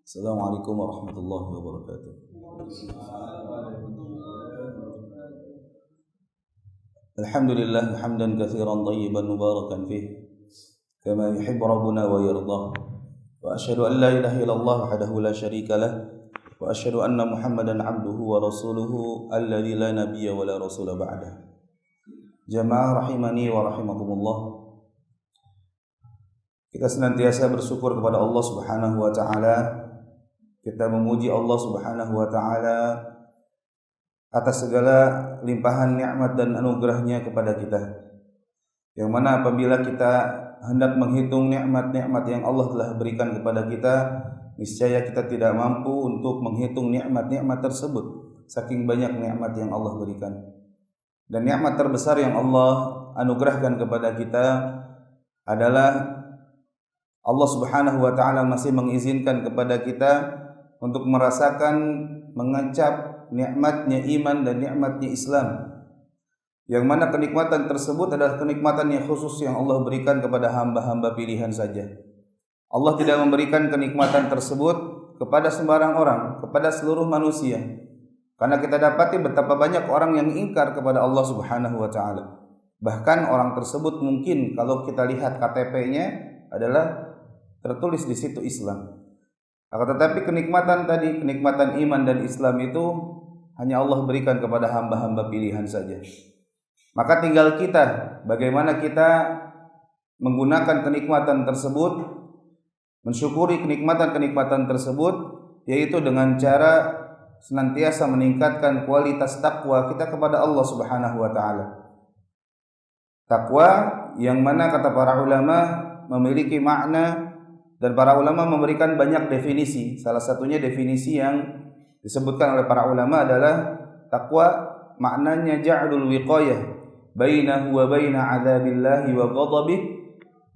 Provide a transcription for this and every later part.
Assalamualaikum warahmatullahi wabarakatuh. Alhamdulillah hamdan katsiran tayyiban mubarakan fih kama yuhibbu rabbuna wa yardah. Wa asyhadu an la ilaha illallah wahdahu la syarika lah wa asyhadu anna Muhammadan abduhu wa rasuluhu alladzi la nabiyya wa la rasula ba'dah. Jamaah rahimani wa rahimakumullah. Kita senantiasa bersyukur kepada Allah Subhanahu wa taala. Kita memuji Allah Subhanahu wa taala atas segala limpahan nikmat dan anugerahnya kepada kita. Yang mana apabila kita hendak menghitung nikmat-nikmat yang Allah telah berikan kepada kita, niscaya kita tidak mampu untuk menghitung nikmat-nikmat tersebut, saking banyak nikmat yang Allah berikan. Dan nikmat terbesar yang Allah anugerahkan kepada kita adalah Allah Subhanahu wa taala masih mengizinkan kepada kita untuk merasakan, mengecap nikmatnya iman dan nikmatnya Islam. Yang mana kenikmatan tersebut adalah kenikmatan yang khusus yang Allah berikan kepada hamba-hamba pilihan saja. Allah tidak memberikan kenikmatan tersebut kepada sembarang orang, kepada seluruh manusia. Karena kita dapati betapa banyak orang yang ingkar kepada Allah Subhanahu wa taala. Bahkan orang tersebut mungkin kalau kita lihat KTP-nya adalah tertulis di situ Islam. Akan tetapi kenikmatan tadi, kenikmatan iman dan Islam itu hanya Allah berikan kepada hamba-hamba pilihan saja. Maka tinggal kita, bagaimana kita menggunakan kenikmatan tersebut, mensyukuri kenikmatan-kenikmatan tersebut, yaitu dengan cara senantiasa meningkatkan kualitas takwa kita kepada Allah Subhanahu wa taala. Takwa yang mana kata para ulama memiliki makna, dan para ulama memberikan banyak definisi. Salah satunya definisi yang disebutkan oleh para ulama adalah takwa maknanya ja'lul wiqayah bainahu wa baina 'adzabillahi wa ghadabihi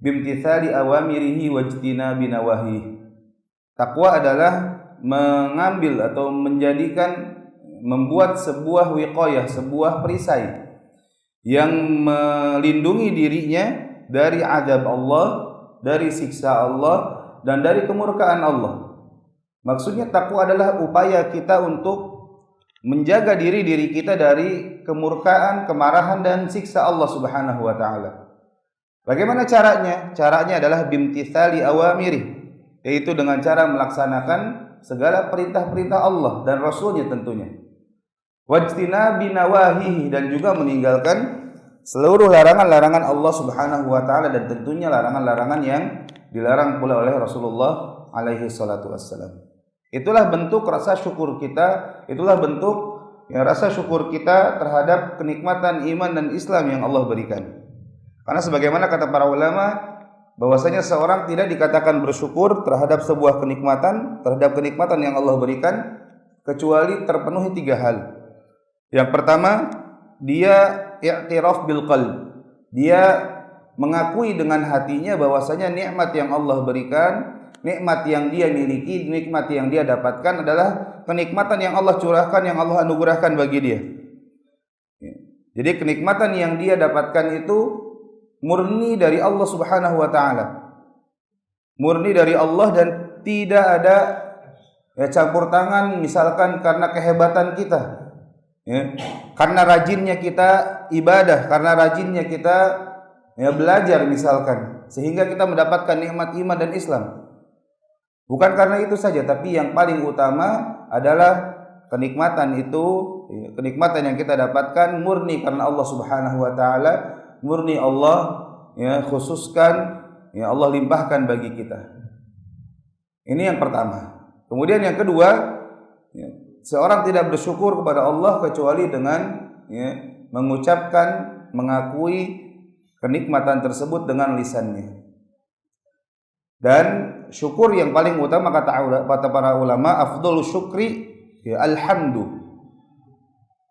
bimtithali awamirihi wa ijtinabi nawahihi. Takwa adalah mengambil atau menjadikan, membuat sebuah wiqayah, sebuah perisai yang melindungi dirinya dari azab Allah, dari siksa Allah, dan dari kemurkaan Allah. Maksudnya takwa adalah upaya kita untuk menjaga diri kita dari kemurkaan, kemarahan, dan siksa Allah Subhanahu wa taala. Bagaimana caranya? Caranya adalah bimtithali awamiri, yaitu dengan cara melaksanakan segala perintah-perintah Allah dan Rasulnya tentunya. Wajtinabi nawahihi, dan juga meninggalkan seluruh larangan-larangan Allah Subhanahu wa taala, dan tentunya larangan-larangan yang dilarang pula oleh Rasulullah alaihi salatu wassalam. Itulah bentuk rasa syukur kita, itulah bentuk rasa syukur kita terhadap kenikmatan iman dan Islam yang Allah berikan. Karena sebagaimana kata para ulama bahwasanya seorang tidak dikatakan bersyukur terhadap sebuah kenikmatan, terhadap kenikmatan yang Allah berikan kecuali terpenuhi 3 hal. Yang pertama, dia i'tiraf bil qalb. Dia mengakui dengan hatinya bahwasanya nikmat yang Allah berikan, nikmat yang dia miliki, nikmat yang dia dapatkan adalah kenikmatan yang Allah curahkan, yang Allah anugerahkan bagi dia. Jadi kenikmatan yang dia dapatkan itu murni dari Allah Subhanahu wa taala. Murni dari Allah dan tidak ada campur tangan misalkan karena kehebatan kita. Karena rajinnya kita ibadah, karena rajinnya kita belajar misalkan, sehingga kita mendapatkan nikmat iman dan Islam. Bukan karena itu saja, tapi yang paling utama adalah kenikmatan itu, kenikmatan yang kita dapatkan murni karena Allah Subhanahu wa taala, murni Allah khususkan, Allah limpahkan bagi kita. Ini yang pertama. Kemudian yang kedua, seorang tidak bersyukur kepada Allah kecuali dengan mengucapkan, mengakui kenikmatan tersebut dengan lisannya. Dan syukur yang paling utama kata para ulama, afdhalu syukri alhamdu.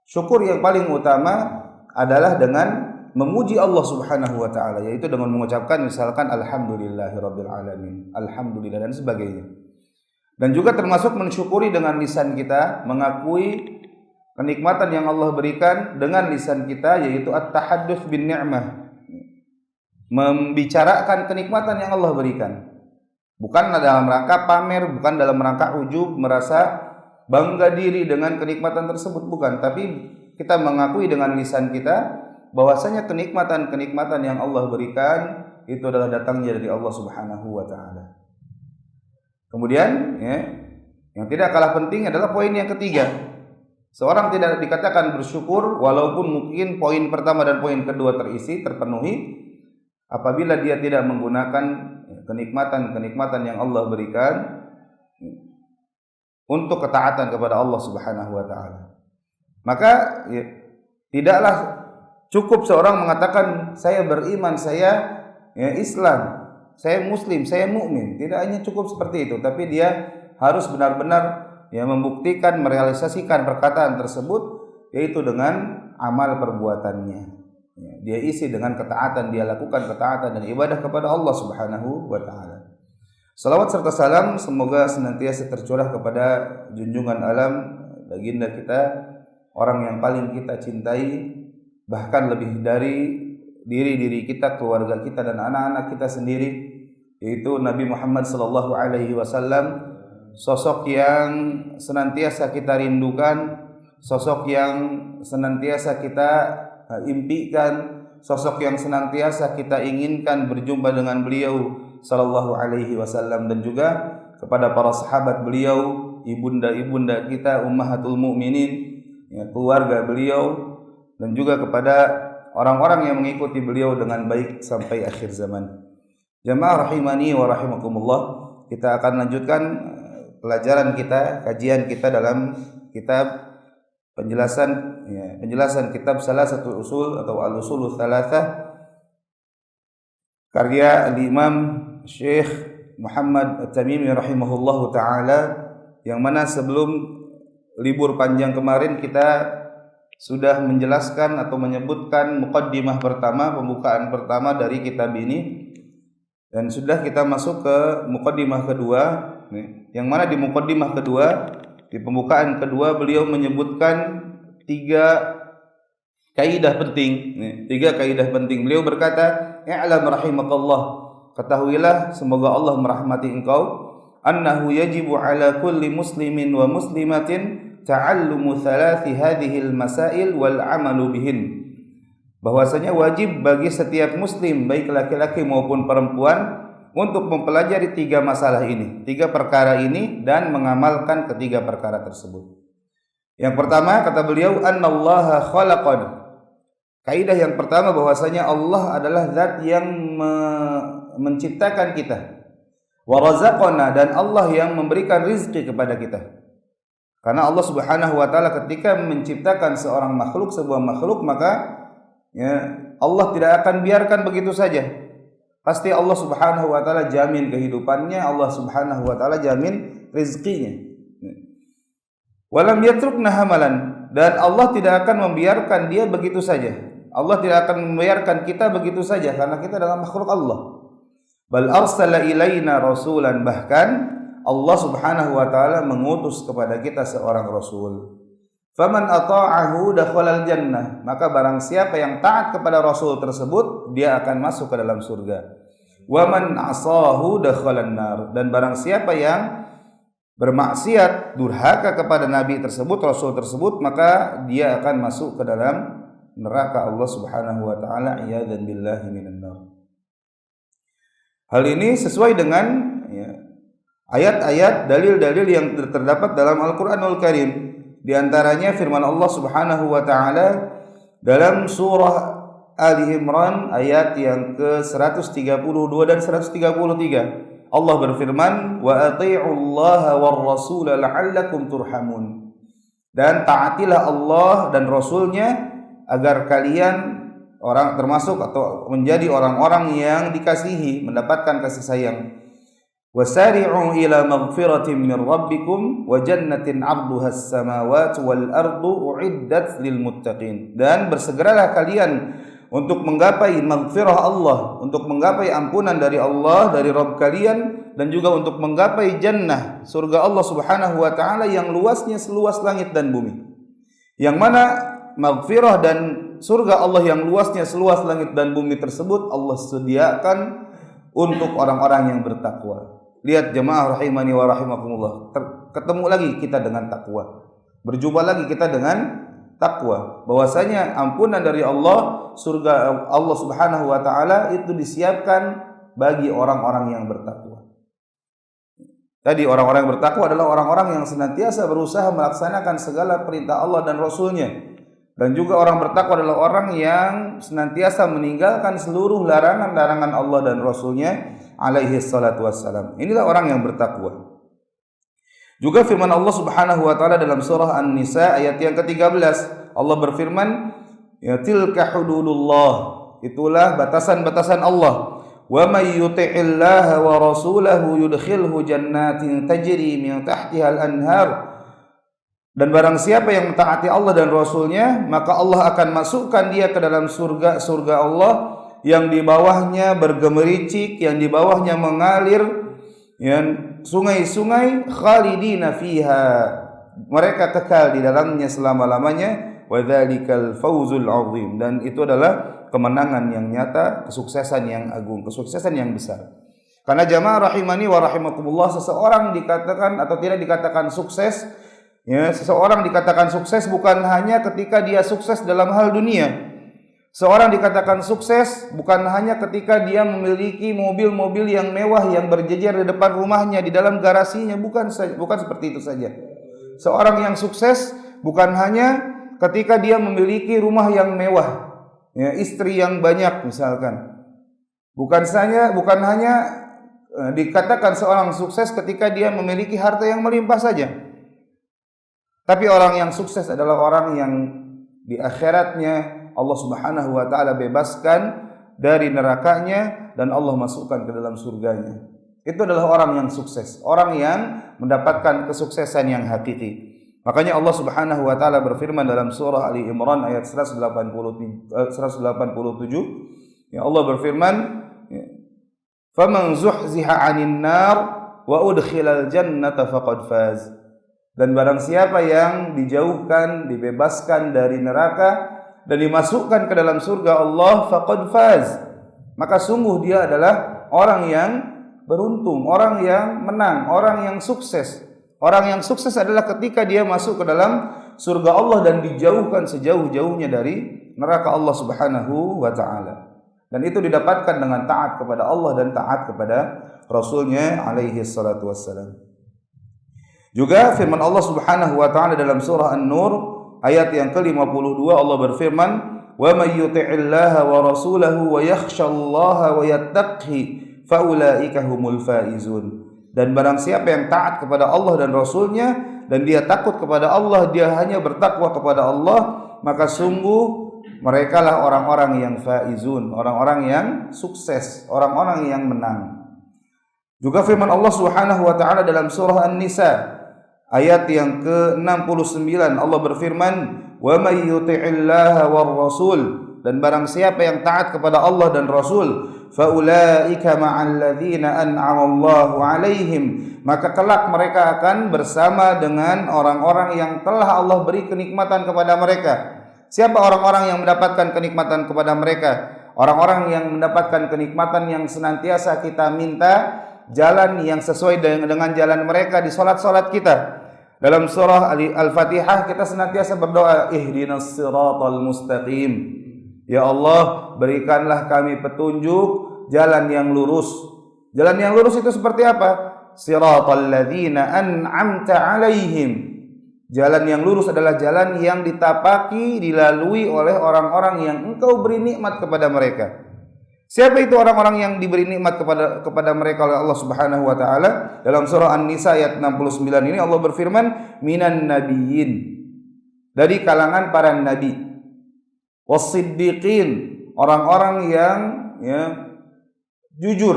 Syukur yang paling utama adalah dengan memuji Allah Subhanahu wa taala, yaitu dengan mengucapkan misalkan alhamdulillahirabbil alamin, alhamdulillah dan sebagainya. Dan juga termasuk mensyukuri dengan lisan kita, mengakui kenikmatan yang Allah berikan dengan lisan kita, yaitu at-tahadduts bin ni'mah, membicarakan kenikmatan yang Allah berikan. Bukan dalam rangka pamer, bukan dalam rangka ujub, merasa bangga diri dengan kenikmatan tersebut, bukan. Tapi kita mengakui dengan lisan kita bahwasanya kenikmatan-kenikmatan yang Allah berikan itu adalah datangnya dari Allah Subhanahu wa taala. Kemudian yang tidak kalah penting adalah poin yang ketiga. Seorang tidak dikatakan bersyukur walaupun mungkin poin pertama dan poin kedua terpenuhi apabila dia tidak menggunakan kenikmatan-kenikmatan yang Allah berikan untuk ketaatan kepada Allah Subhanahu wa taala. Maka tidaklah cukup seorang mengatakan saya beriman, saya Islam, saya muslim, saya mukmin. Tidak hanya cukup seperti itu, tapi dia harus benar-benar membuktikan, merealisasikan perkataan tersebut yaitu dengan amal perbuatannya. Dia isi dengan ketaatan, dia lakukan ketaatan dan ibadah kepada Allah Subhanahu wa taala. Salawat serta salam semoga senantiasa tercurah kepada junjungan alam baginda kita, orang yang paling kita cintai, bahkan lebih dari diri kita, keluarga kita dan anak-anak kita sendiri, yaitu Nabi Muhammad sallallahu alaihi wasallam, sosok yang senantiasa kita rindukan, sosok yang senantiasa kita impikan, sosok yang senantiasa kita inginkan berjumpa dengan beliau sallallahu alaihi wasallam, dan juga kepada para sahabat beliau, ibunda-ibunda kita, ummahatul mukminin, keluarga beliau, dan juga kepada orang-orang yang mengikuti beliau dengan baik sampai akhir zaman. Jamaah rahimani wa rahimakumullah, kita akan lanjutkan pelajaran kita, kajian kita dalam kitab penjelasan kitab Salasatul Usul atau Al-Usulul Thalathah karya Al-Imam Syekh Muhammad At-Tamimi rahimahullahu taala, yang mana sebelum libur panjang kemarin kita sudah menjelaskan atau menyebutkan muqaddimah pertama, pembukaan pertama dari kitab ini, dan sudah kita masuk ke muqaddimah kedua, yang mana di muqaddimah kedua, di pembukaan kedua, beliau menyebutkan tiga kaidah penting. Beliau berkata, "I'lam rahimakallah, ketahuilah semoga Allah merahmati engkau, annahu yajibu ala kulli muslimin wa muslimatin ta'allumu thalathi hadhil masail wal amalu bihin." Bahwasanya wajib bagi setiap muslim, baik laki-laki maupun perempuan, untuk mempelajari tiga masalah ini, tiga perkara ini, dan mengamalkan ketiga perkara tersebut. Yang pertama, kata beliau, annallaha khalaqana. Kaidah yang pertama bahwasanya Allah adalah zat yang menciptakan kita. Wa razaqana, dan Allah yang memberikan rizki kepada kita. Karena Allah Subhanahu wa taala ketika menciptakan seorang makhluk, sebuah makhluk, maka Allah tidak akan biarkan begitu saja. Pasti Allah Subhanahu wa taala jamin kehidupannya, Allah Subhanahu wa taala jamin rizkinya. Walam yatrukna hamalan, dan Allah tidak akan membiarkan dia begitu saja. Allah tidak akan membiarkan kita begitu saja karena kita adalah makhluk Allah. Bal arsala ilaina rasulan, bahkan Allah Subhanahu wa taala mengutus kepada kita seorang rasul. Faman ata'ahu dakhalal jannah, maka barang siapa yang taat kepada rasul tersebut, dia akan masuk ke dalam surga. Wa man asahu dakhalan nar, dan barang siapa yang bermaksiat, durhaka kepada nabi tersebut, rasul tersebut, maka dia akan masuk ke dalam neraka Allah Subhanahu wa taala, iyadzan billahi minan nar. Hal ini sesuai dengan ayat-ayat, dalil-dalil yang terdapat dalam Al-Qur'anul Karim. Di antaranya firman Allah Subhanahu wa taala dalam surah Ali Imran ayat yang ke-132 dan 133. Allah berfirman, "Wa athi'ullaha war rasul la'allakum turhamun." Dan taatilah Allah dan Rasulnya agar kalian termasuk atau menjadi orang-orang yang dikasihi, mendapatkan kasih sayang. Wasari'u ila maghfiratin min rabbikum wa jannatin 'arduha as-samawati wal ardu u'iddat lil muttaqin. Dan bersegeralah kalian untuk menggapai maghfirah Allah, untuk menggapai ampunan dari Allah, dari Rabb kalian, dan juga untuk menggapai jannah, surga Allah Subhanahu wa taala yang luasnya seluas langit dan bumi. Yang mana maghfirah dan surga Allah yang luasnya seluas langit dan bumi tersebut Allah sediakan untuk orang-orang yang bertakwa. Lihat jemaah rahimani wa rahimakumullah. Ketemu lagi kita dengan takwa. Berjumpa lagi kita dengan takwa. Bahwasanya ampunan dari Allah, surga Allah Subhanahu wa taala itu disiapkan bagi orang-orang yang bertakwa. Tadi orang-orang yang bertakwa adalah orang-orang yang senantiasa berusaha melaksanakan segala perintah Allah dan Rasul-Nya. Dan juga orang bertakwa adalah orang yang senantiasa meninggalkan seluruh larangan-larangan Allah dan Rasul-Nya alaihi salatu wassalam. Inilah orang yang bertakwa. Juga firman Allah Subhanahu wa taala dalam surah An-Nisa ayat yang ke-13. Allah berfirman, "Ya tilka hududullah." Itulah batasan-batasan Allah. "Wa may yuti'illaha wa rasulahu yudkhilhu jannatin tajri min tahtiha al-anhar." Dan barang siapa yang mentaati Allah dan Rasul-Nya, maka Allah akan masukkan dia ke dalam surga Allah yang di bawahnya bergemericik, yang di bawahnya mengalir sungai-sungai, khalidina fiha, mereka kekal di dalamnya selama-lamanya, wa dzalikal fawzul azim, dan itu adalah kemenangan yang nyata, kesuksesan yang agung, kesuksesan yang besar. Karena jamaah rahimani wa rahimakumullah, seseorang dikatakan atau tidak dikatakan sukses, seseorang dikatakan sukses bukan hanya ketika dia sukses dalam hal dunia. Seorang dikatakan sukses bukan hanya ketika dia memiliki mobil-mobil yang mewah yang berjejer di depan rumahnya, di dalam garasinya, bukan seperti itu saja. Seorang yang sukses bukan hanya ketika dia memiliki rumah yang mewah, istri yang banyak misalkan. Bukan hanya dikatakan seorang sukses ketika dia memiliki harta yang melimpah saja. Tapi orang yang sukses adalah orang yang di akhiratnya Allah Subhanahu wa taala bebaskan dari nerakanya dan Allah masukkan ke dalam surganya. Itu adalah orang yang sukses, orang yang mendapatkan kesuksesan yang hakiki. Makanya Allah Subhanahu wa taala berfirman dalam surah Ali Imran ayat 187, ya Allah berfirman, "Faman zuhziha 'anil nar wa udkhilal jannata faqad faz." Dan barang siapa yang dijauhkan, dibebaskan dari neraka dan dimasukkan ke dalam surga Allah, faqad faz, maka sungguh dia adalah orang yang beruntung, orang yang menang, orang yang sukses. Orang yang sukses adalah ketika dia masuk ke dalam surga Allah dan dijauhkan sejauh-jauhnya dari neraka Allah Subhanahu wa taala. Dan itu didapatkan dengan taat kepada Allah dan taat kepada Rasul-Nya alaihi salatu wassalam. Juga firman Allah Subhanahu wa taala dalam surah An-Nur ayat yang ke-52, Allah berfirman, "Wa may yuti'illaha wa rasulahu wa yakhshallaha wa yattaqhi fa ulaika humul faizun." Dan barang siapa yang taat kepada Allah dan Rasul-Nya dan dia takut kepada Allah, dia hanya bertakwa kepada Allah, maka sungguh merekalah orang-orang yang faizun, orang-orang yang sukses, orang-orang yang menang. Juga firman Allah Subhanahu wa taala dalam surah An-Nisa ayat yang ke-69, Allah berfirman, "Wa may yuti'illaha war rasul." Dan barang siapa yang taat kepada Allah dan Rasul, fa ulaika ma'al ladzina an'ama Allahu 'alaihim, maka kelak mereka akan bersama dengan orang-orang yang telah Allah beri kenikmatan kepada mereka. Siapa orang-orang yang mendapatkan kenikmatan kepada mereka? Orang-orang yang mendapatkan kenikmatan yang senantiasa kita minta jalan yang sesuai dengan jalan mereka di salat-salat kita. Dalam surah Al-Fatihah kita senantiasa berdoa, ihdinas siratal mustaqim. Ya Allah, berikanlah kami petunjuk jalan yang lurus. Jalan yang lurus itu seperti apa? Siratal ladzina an'amta 'alaihim. Jalan yang lurus adalah jalan yang ditapaki, dilalui oleh orang-orang yang Engkau beri nikmat kepada mereka. Siapa itu orang-orang yang diberi nikmat kepada mereka oleh Allah Subhanahu wa taala? Dalam surah An-Nisa ayat 69 ini Allah berfirman, "Minan nabiyyin." Dari kalangan para nabi. Was-siddiqin, orang-orang yang jujur.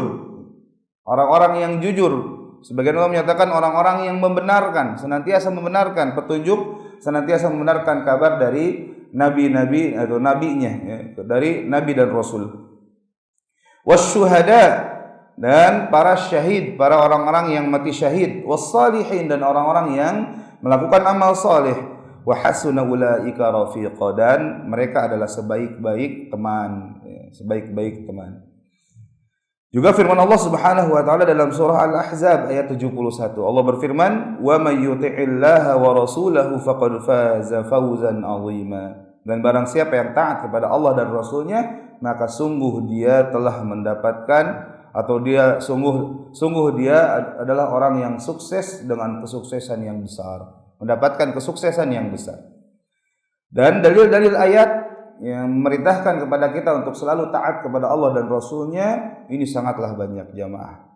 Orang-orang yang jujur. Sebagian ulama menyatakan orang-orang yang membenarkan, senantiasa membenarkan petunjuk, senantiasa membenarkan kabar dari nabi-nabi atau nabinya, dari nabi dan rasul. Wasyuhada, dan para syahid, para orang-orang yang mati syahid. Wassalihin, dan orang-orang yang melakukan amal saleh. Wa hasuna ulaika rafiqa, dan mereka adalah sebaik-baik teman, sebaik-baik teman. Juga firman Allah Subhanahu wa taala dalam surah Al-Ahzab ayat 71. Allah berfirman, "Wa may yuti'illaha wa rasulahu faqad faza fawzan 'azima." Dan barang siapa yang taat kepada Allah dan Rasulnya, maka sungguh dia telah mendapatkan atau dia sungguh dia adalah orang yang sukses dengan kesuksesan yang besar, mendapatkan kesuksesan yang besar. Dan dalil-dalil ayat yang memerintahkan kepada kita untuk selalu taat kepada Allah dan Rasulnya ini sangatlah banyak jamaah.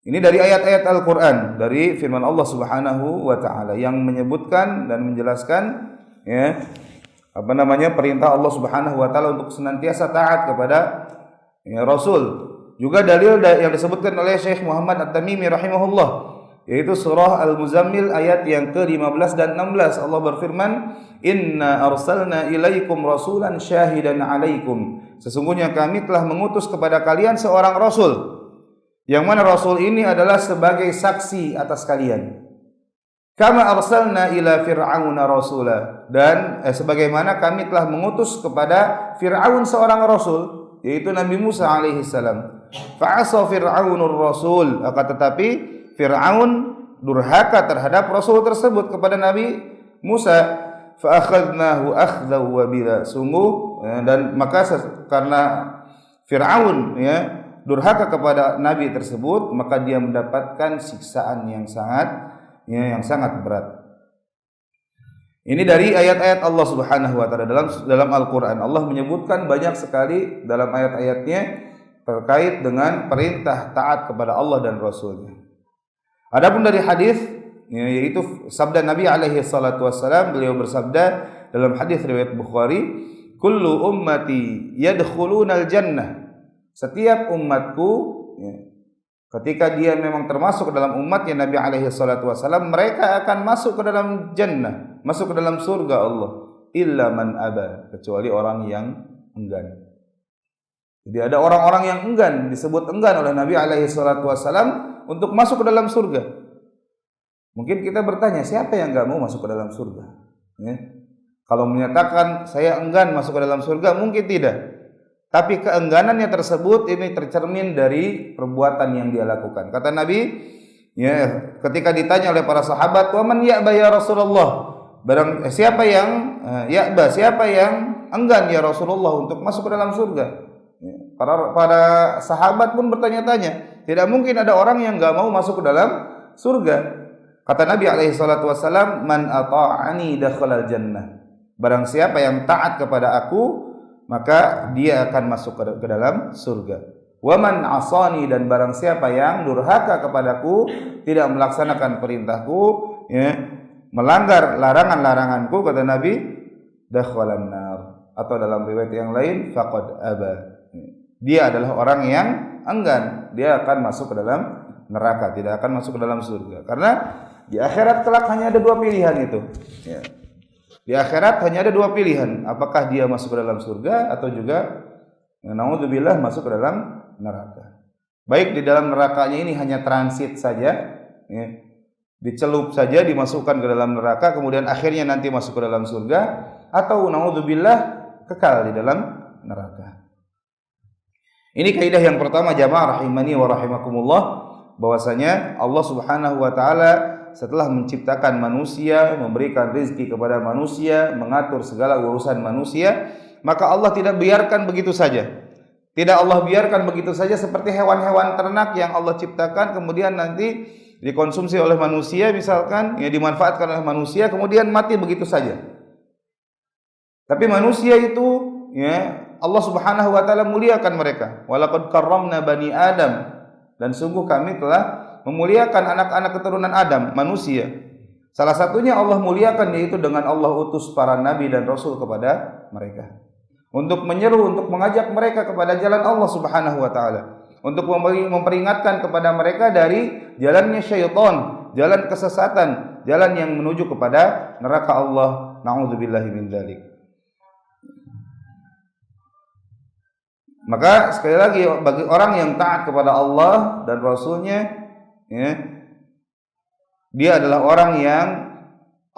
Ini dari ayat-ayat Al-Quran, dari firman Allah Subhanahu wa ta'ala yang menyebutkan dan menjelaskan perintah Allah Subhanahu wa ta'ala untuk senantiasa taat kepada Rasul. Juga dalil yang disebutkan oleh Syekh Muhammad At-Tamimi rahimahullah, yaitu surah Al-Muzammil ayat yang ke-15 dan 16. Allah berfirman, "Inna arsalna ilaikum rasulan syahidan 'alaikum." Sesungguhnya kami telah mengutus kepada kalian seorang rasul, yang mana rasul ini adalah sebagai saksi atas kalian. Kama arsalna ila fir'auna rasula, dan sebagaimana kami telah mengutus kepada Fir'aun seorang rasul, yaitu Nabi Musa alaihi salam. Fa'asa fir'aunur rasul, akan tetapi Fir'aun durhaka terhadap Rasul tersebut kepada Nabi Musa. Fa'akhadnahu akhdaw wabila. Sungguh dan maka karena Fir'aun durhaka kepada Nabi tersebut, maka dia mendapatkan siksaan yang sangat berat. Ini dari ayat-ayat Allah Subhanahu wa taala dalam Al-Qur'an. Allah menyebutkan banyak sekali dalam ayat-ayatnya terkait dengan perintah taat kepada Allah dan Rasulnya. Adapun dari hadis, yaitu sabda Nabi alaihi salatu wassalam, beliau bersabda dalam hadis riwayat Bukhari, "Kullu ummati yadkhulunal jannah." Setiap umatku, ketika dia memang termasuk ke dalam umatnya Nabi alaihi salatu wassalam, mereka akan masuk ke dalam jannah, masuk ke dalam surga Allah, illa man aba, kecuali orang yang enggan. Jadi ada orang-orang yang enggan, disebut enggan oleh Nabi alaihi salatu wassalam untuk masuk ke dalam surga. Mungkin kita bertanya, siapa yang enggak mau masuk ke dalam surga? Kalau menyatakan saya enggan masuk ke dalam surga, mungkin tidak. Tapi keengganannya tersebut ini tercermin dari perbuatan yang dia lakukan. Kata Nabi, ketika ditanya oleh para sahabat, "Wa man ya'ba ya Rasulullah?" Siapa yang ya'ba, siapa yang enggan ya Rasulullah untuk masuk ke dalam surga? Para sahabat pun bertanya-tanya. Tidak mungkin ada orang yang enggak mau masuk ke dalam surga. Kata Nabi alaihi salatu wasallam, "Man ata'ani dakhalal jannah." Barang siapa yang taat kepada aku, maka dia akan masuk ke dalam surga. Wa man asani, dan barang siapa yang durhaka kepadaku, tidak melaksanakan perintahku, melanggar larangan-laranganku, kata Nabi, dakhalan nar, atau dalam riwayat yang lain faqad aba. Dia adalah orang yang enggan, dia akan masuk ke dalam neraka, tidak akan masuk ke dalam surga. Karena di akhirat kelak hanya ada dua pilihan itu. Di akhirat hanya ada dua pilihan, apakah dia masuk ke dalam surga atau juga naudzubillah masuk ke dalam neraka. Baik di dalam nerakanya ini hanya transit saja, dicelup saja, dimasukkan ke dalam neraka, kemudian akhirnya nanti masuk ke dalam surga, atau naudzubillah kekal di dalam neraka. Ini kaidah yang pertama jamaah rahimani wa rahimakumullah, bahwasanya Allah Subhanahu wa taala setelah menciptakan manusia, memberikan rezeki kepada manusia, mengatur segala urusan manusia, maka Allah tidak biarkan begitu saja. Tidak Allah biarkan begitu saja seperti hewan-hewan ternak yang Allah ciptakan kemudian nanti dikonsumsi oleh manusia, misalkan dimanfaatkan oleh manusia kemudian mati begitu saja. Tapi manusia itu Allah Subhanahu wa taala muliakan mereka. Walaqad karramna bani Adam, dan sungguh kami telah memuliakan anak-anak keturunan Adam, manusia. Salah satunya Allah muliakan, yaitu dengan Allah utus para nabi dan rasul kepada mereka, untuk menyeru, untuk mengajak mereka kepada jalan Allah Subhanahu wa taala, untuk memperingatkan kepada mereka dari jalannya syaitan, jalan kesesatan, jalan yang menuju kepada neraka Allah. Na'udzubillahi min dzalik. Maka sekali lagi, bagi orang yang taat kepada Allah dan Rasulnya, dia adalah orang yang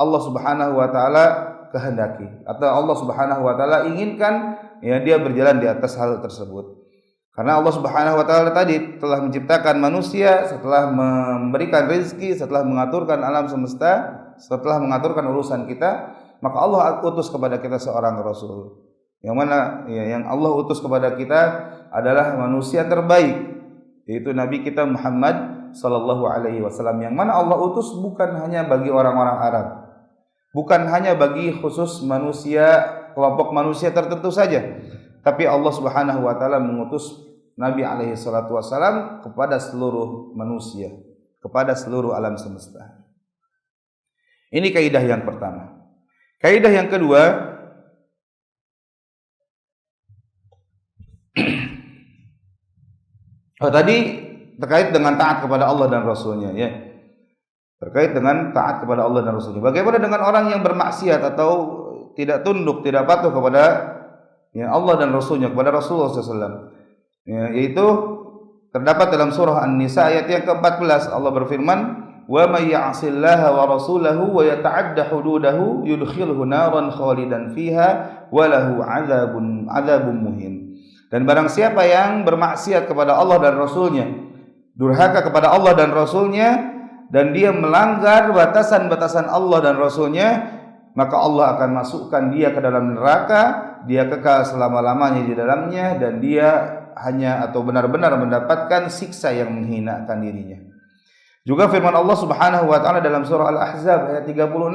Allah Subhanahu wa taala kehendaki, atau Allah Subhanahu wa taala inginkan dia berjalan di atas hal tersebut. Karena Allah Subhanahu wa taala tadi telah menciptakan manusia, setelah memberikan rezeki, setelah mengaturkan alam semesta, setelah mengaturkan urusan kita, maka Allah utus kepada kita seorang rasul. Yang mana yang Allah utus kepada kita adalah manusia terbaik, yaitu Nabi kita Muhammad sallallahu alaihi wasallam, yang mana Allah utus bukan hanya bagi orang-orang Arab, bukan hanya bagi khusus manusia, kelompok manusia tertentu saja, tapi Allah Subhanahu wa taala mengutus Nabi alaihi salatu wasallam kepada seluruh manusia, kepada seluruh alam semesta. Ini kaidah yang pertama. Kaidah yang kedua, tadi terkait dengan taat kepada Allah dan Rasulnya, ya. Terkait dengan taat kepada Allah dan Rasulnya. Bagaimana dengan orang yang bermaksiat atau tidak tunduk, tidak patuh kepada Allah dan Rasulnya, kepada Rasulullah SAW? Yaitu terdapat dalam surah An-Nisa ayat yang ke-14. Allah berfirman, "Wa may ya'sillaha wa rasulahu wa yata'adda hududahu yudkhilhu naran khalidan fiha wa lahu 'adzabun muhin." Dan barang siapa yang bermaksiat kepada Allah dan Rasulnya, durhaka kepada Allah dan Rasulnya, dan dia melanggar batasan-batasan Allah dan Rasulnya, maka Allah akan masukkan dia ke dalam neraka, dia kekal selama-lamanya di dalamnya, dan dia hanya atau benar-benar mendapatkan siksa yang menghinakan dirinya. Juga firman Allah Subhanahu wa taala dalam surah Al-Ahzab ayat 36.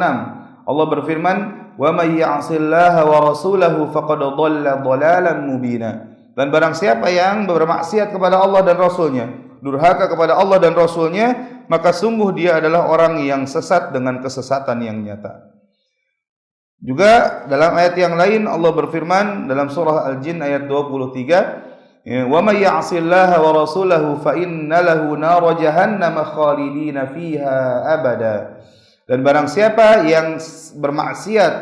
Allah berfirman, "Wa may ya'sillaha wa rasulahu faqad dhalla dhalalan mubina." Dan barang siapa yang bermaksiat kepada Allah dan Rasulnya, durhaka kepada Allah dan Rasulnya, maka sungguh dia adalah orang yang sesat dengan kesesatan yang nyata. Juga dalam ayat yang lain Allah berfirman dalam surah Al-Jin ayat 23, "Wa may ya'sillaha wa rasulahu fa inna lahu nar jahannam khalidina fiha abada." Dan barang siapa yang bermaksiat,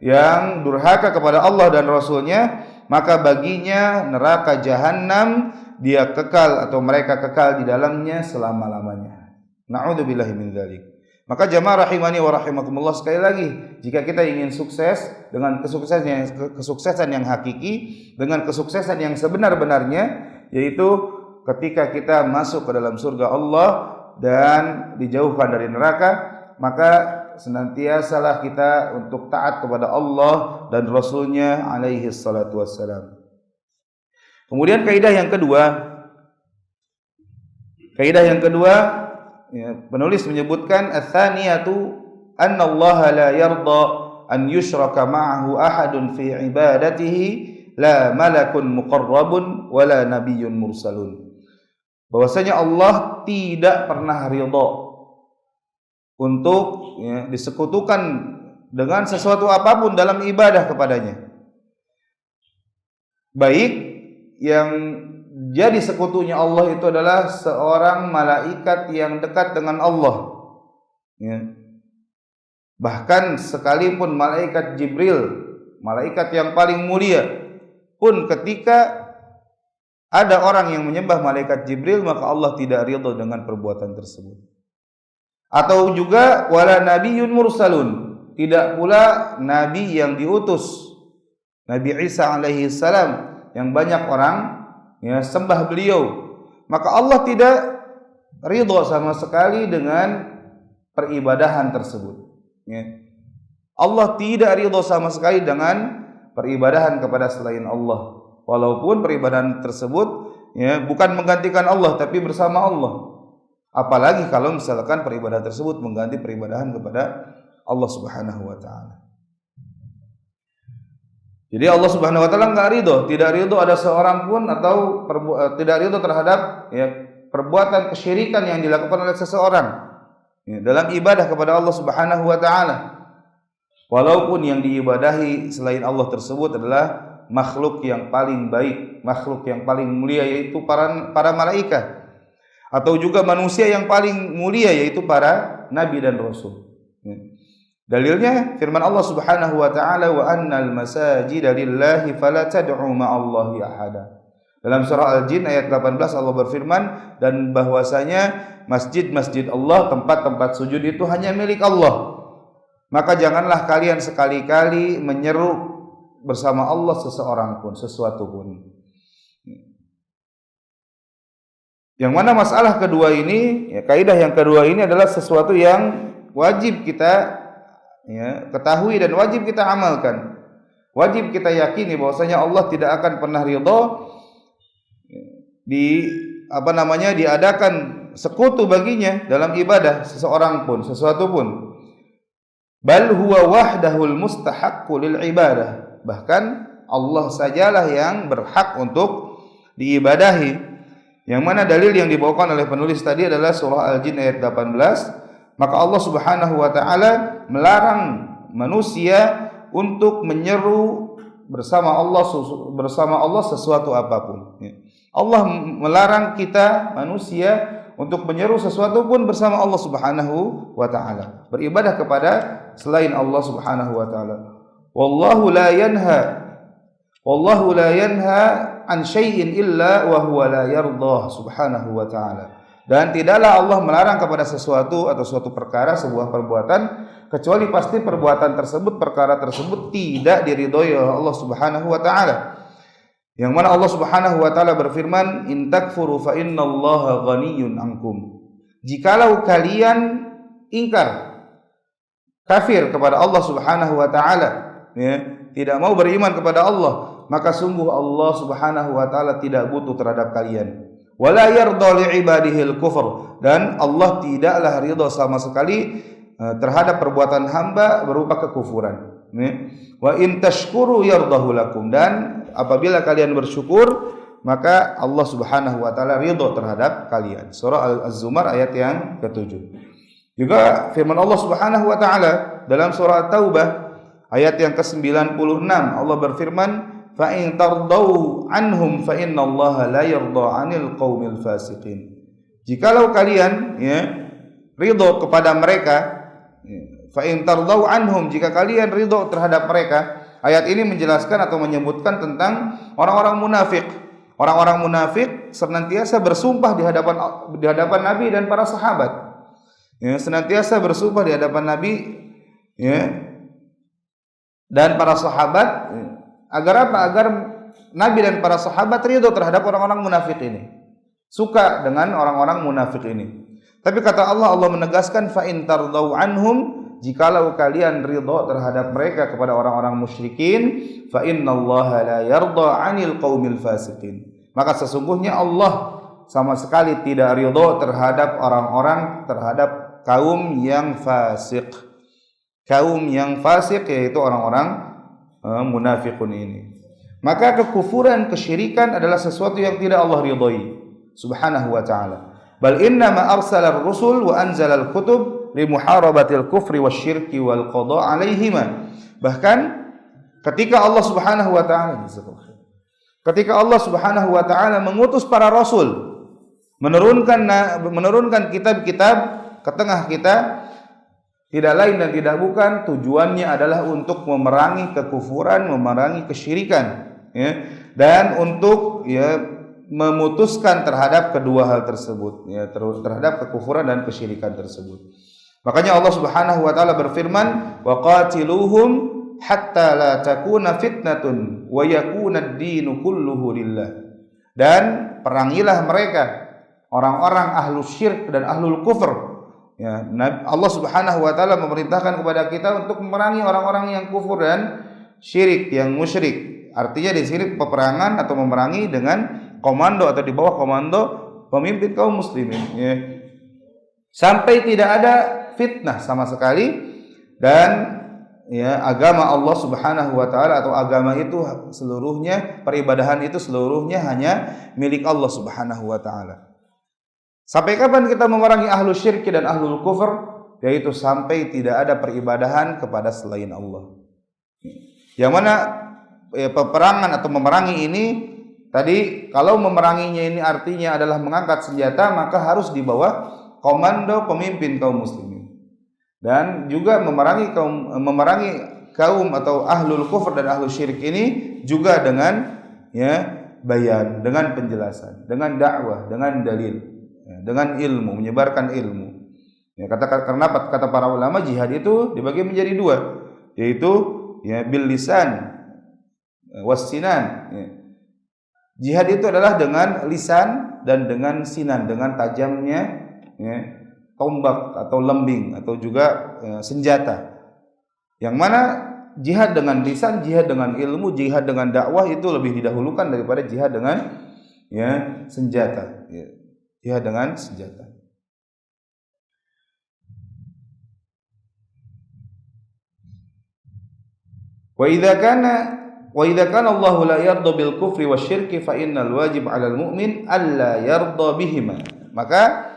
yang durhaka kepada Allah dan Rasulnya, maka baginya neraka jahanam, dia kekal atau mereka kekal di dalamnya selama-lamanya. Na'udzubillahi min dzalik. Maka jamaah rahimani wa rahimakumullah, sekali lagi, jika kita ingin sukses dengan kesuksesan yang hakiki, dengan kesuksesan yang sebenar-benarnya, yaitu ketika kita masuk ke dalam surga Allah dan dijauhkan dari neraka, maka senantiasalah kita untuk taat kepada Allah dan Rasulnya alaihi salatu wassalam. Kemudian kaidah yang kedua, penulis menyebutkan ats-tsaniyatu anna Allah la yarda an yushraka ma'ahu ahadun fi ibadatihi, la malakun muqarrabun wala nabiyyun mursalun. Bahwasanya Allah tidak pernah ridha untuk disekutukan dengan sesuatu apapun dalam ibadah kepadanya, baik yang jadi sekutunya Allah itu adalah seorang malaikat yang dekat dengan Allah, bahkan sekalipun malaikat Jibril, malaikat yang paling mulia pun, ketika ada orang yang menyembah malaikat Jibril, maka Allah tidak ridha dengan perbuatan tersebut. Atau juga wala nabiyyun mursalun, tidak pula nabi yang diutus, Nabi Isa alaihi salam, yang banyak orang sembah beliau, maka Allah tidak ridha sama sekali dengan peribadahan tersebut. Allah tidak ridha sama sekali dengan peribadahan kepada selain Allah, walaupun peribadahan tersebut bukan menggantikan Allah tapi bersama Allah. Apalagi kalau misalkan peribadahan tersebut mengganti peribadahan kepada Allah Subhanahu wa taala. Jadi Allah Subhanahu wa taala enggak ridho, tidak ridho ada seorang pun atau tidak ridho terhadap perbuatan kesyirikan yang dilakukan oleh seseorang dalam ibadah kepada Allah Subhanahu wa taala. Walaupun yang diibadahi selain Allah tersebut adalah makhluk yang paling baik, makhluk yang paling mulia, yaitu para malaikat, atau juga manusia yang paling mulia, yaitu para nabi dan rasul. Dalilnya firman Allah Subhanahu wa taala, "Wa annal masajida lillahi fala tad'u ma'allahi ahada." Dalam surah Al-Jin ayat 18 Allah berfirman, dan bahwasanya masjid-masjid Allah, tempat-tempat sujud itu hanya milik Allah. Maka janganlah kalian sekali-kali menyeru bersama Allah seseorang pun, sesuatu pun. Yang mana masalah kedua ini, ya, kaidah yang kedua ini adalah sesuatu yang wajib kita ya, ketahui dan wajib kita amalkan. Wajib kita yakini bahwasanya Allah tidak akan pernah ridha diadakan sekutu baginya dalam ibadah seseorang pun, sesuatu pun. Bal huwa wahdahul mustahaqqu lil ibadah. Bahkan Allah sajalah yang berhak untuk diibadahi. Yang mana dalil yang dibawakan oleh penulis tadi adalah surah Al-Jin ayat 18. Maka Allah Subhanahu wa taala melarang manusia untuk menyeru bersama Allah sesuatu apapun. Allah melarang kita manusia untuk menyeru sesuatu pun bersama Allah Subhanahu wa taala, beribadah kepada selain Allah Subhanahu wa taala. Wallahu la yanha an syai'in illa wa huwa la yardah Subhanahu wa taala. Dan tidaklah Allah melarang kepada sesuatu atau suatu perkara, sebuah perbuatan, kecuali pasti perbuatan tersebut, perkara tersebut tidak diridhoi oleh Allah Subhanahu wa taala. Yang mana Allah Subhanahu wa taala berfirman, "In takfuru fa innallaha ghaniyyun ankum." Jikalau kalian ingkar, kafir kepada Allah Subhanahu wa taala, ya, tidak mau beriman kepada Allah, maka sungguh Allah Subhanahu wa taala tidak butuh terhadap kalian. Wala yarda li ibadihil kufr, dan Allah tidaklah ridha sama sekali terhadap perbuatan hamba berupa kekufuran. Wa in tashkuru yardahu lakum, dan apabila kalian bersyukur maka Allah Subhanahu wa taala ridha terhadap kalian. Surah Az-Zumar ayat yang ke-7. Juga firman Allah Subhanahu wa taala dalam surah Taubah ayat yang ke-96, Allah berfirman, fa in tardau anhum fa innallaha la yarda 'anil qaumil fasiqin. Jikalau kalian ridha kepada mereka, fa in tardau anhum, jika kalian ridha terhadap mereka. Ayat ini menjelaskan atau menyebutkan tentang orang-orang munafik. Orang-orang munafik senantiasa bersumpah di hadapan Nabi dan para sahabat. Ya, senantiasa bersumpah di hadapan Nabi, ya, dan para sahabat, agar apa? Agar Nabi dan para sahabat ridho terhadap orang-orang munafik ini, suka dengan orang-orang munafik ini. Tapi kata Allah menegaskan, fa in tardau anhum, jikalau kalian ridho terhadap mereka kepada orang-orang musyrikin, fa innallaha la yarda 'anil qaumil fasiqin, maka sesungguhnya Allah sama sekali tidak ridho terhadap terhadap kaum yang fasik. Kaum yang fasik yaitu orang-orang munafikun ini. Maka kekufuran, kesyirikan adalah sesuatu yang tidak Allah ridhai Subhanahu wa taala. Bal inna ma arsala ar-rusul wa anzala al-kutub li muharabatil kufri wasyirki wal qada' 'alaihima. Bahkan ketika Allah Subhanahu wa taala mengutus para rasul, menurunkan kitab-kitab ke tengah kita, tidak lain dan tidak bukan tujuannya adalah untuk memerangi kekufuran, memerangi kesyirikan, ya, dan untuk memutuskan terhadap kedua hal tersebut, ya, terhadap kekufuran dan kesyirikan tersebut. Makanya Allah Subhanahu wa taala berfirman, wa qatiluhum hatta la takuna fitnatun wa yakuna ad-dinu kulluhu lillah. Dan perangilah mereka, orang-orang ahlus syirk dan ahlul kufur. Ya, Allah Subhanahu wa taala memerintahkan kepada kita untuk memerangi orang-orang yang kufur dan syirik, yang musyrik. Artinya di sini peperangan atau memerangi dengan komando atau di bawah komando pemimpin kaum muslimin, ya. Sampai tidak ada fitnah sama sekali, dan ya, agama Allah Subhanahu wa taala atau agama itu seluruhnya, peribadahan itu seluruhnya hanya milik Allah Subhanahu wa taala. Sampai kapan kita memerangi ahlul syirki dan ahlul kufur? Yaitu sampai tidak ada peribadahan kepada selain Allah. Yang mana peperangan atau memerangi ini tadi, kalau memeranginya ini artinya adalah mengangkat senjata, maka harus di bawah komando pemimpin kaum muslimin. Dan juga memerangi kaum atau ahlul kufur dan ahlul syirik ini juga dengan bayan, dengan penjelasan, dengan dakwah, dengan dalil, dengan ilmu, menyebarkan ilmu. Ya, karena kata para ulama, jihad itu dibagi menjadi dua, yaitu bil lisan was sinan, Jihad itu adalah dengan lisan dan dengan sinan, dengan tajamnya ya, tombak atau lembing atau juga senjata. Yang mana jihad dengan lisan, jihad dengan ilmu, jihad dengan dakwah itu lebih didahulukan daripada jihad dengan senjata. Ya. Jihad dengan senjata. Wa idza kana Allah la yarda bil kufri wasyirki fa innal wajib 'alal mu'min alla yarda bihima. Maka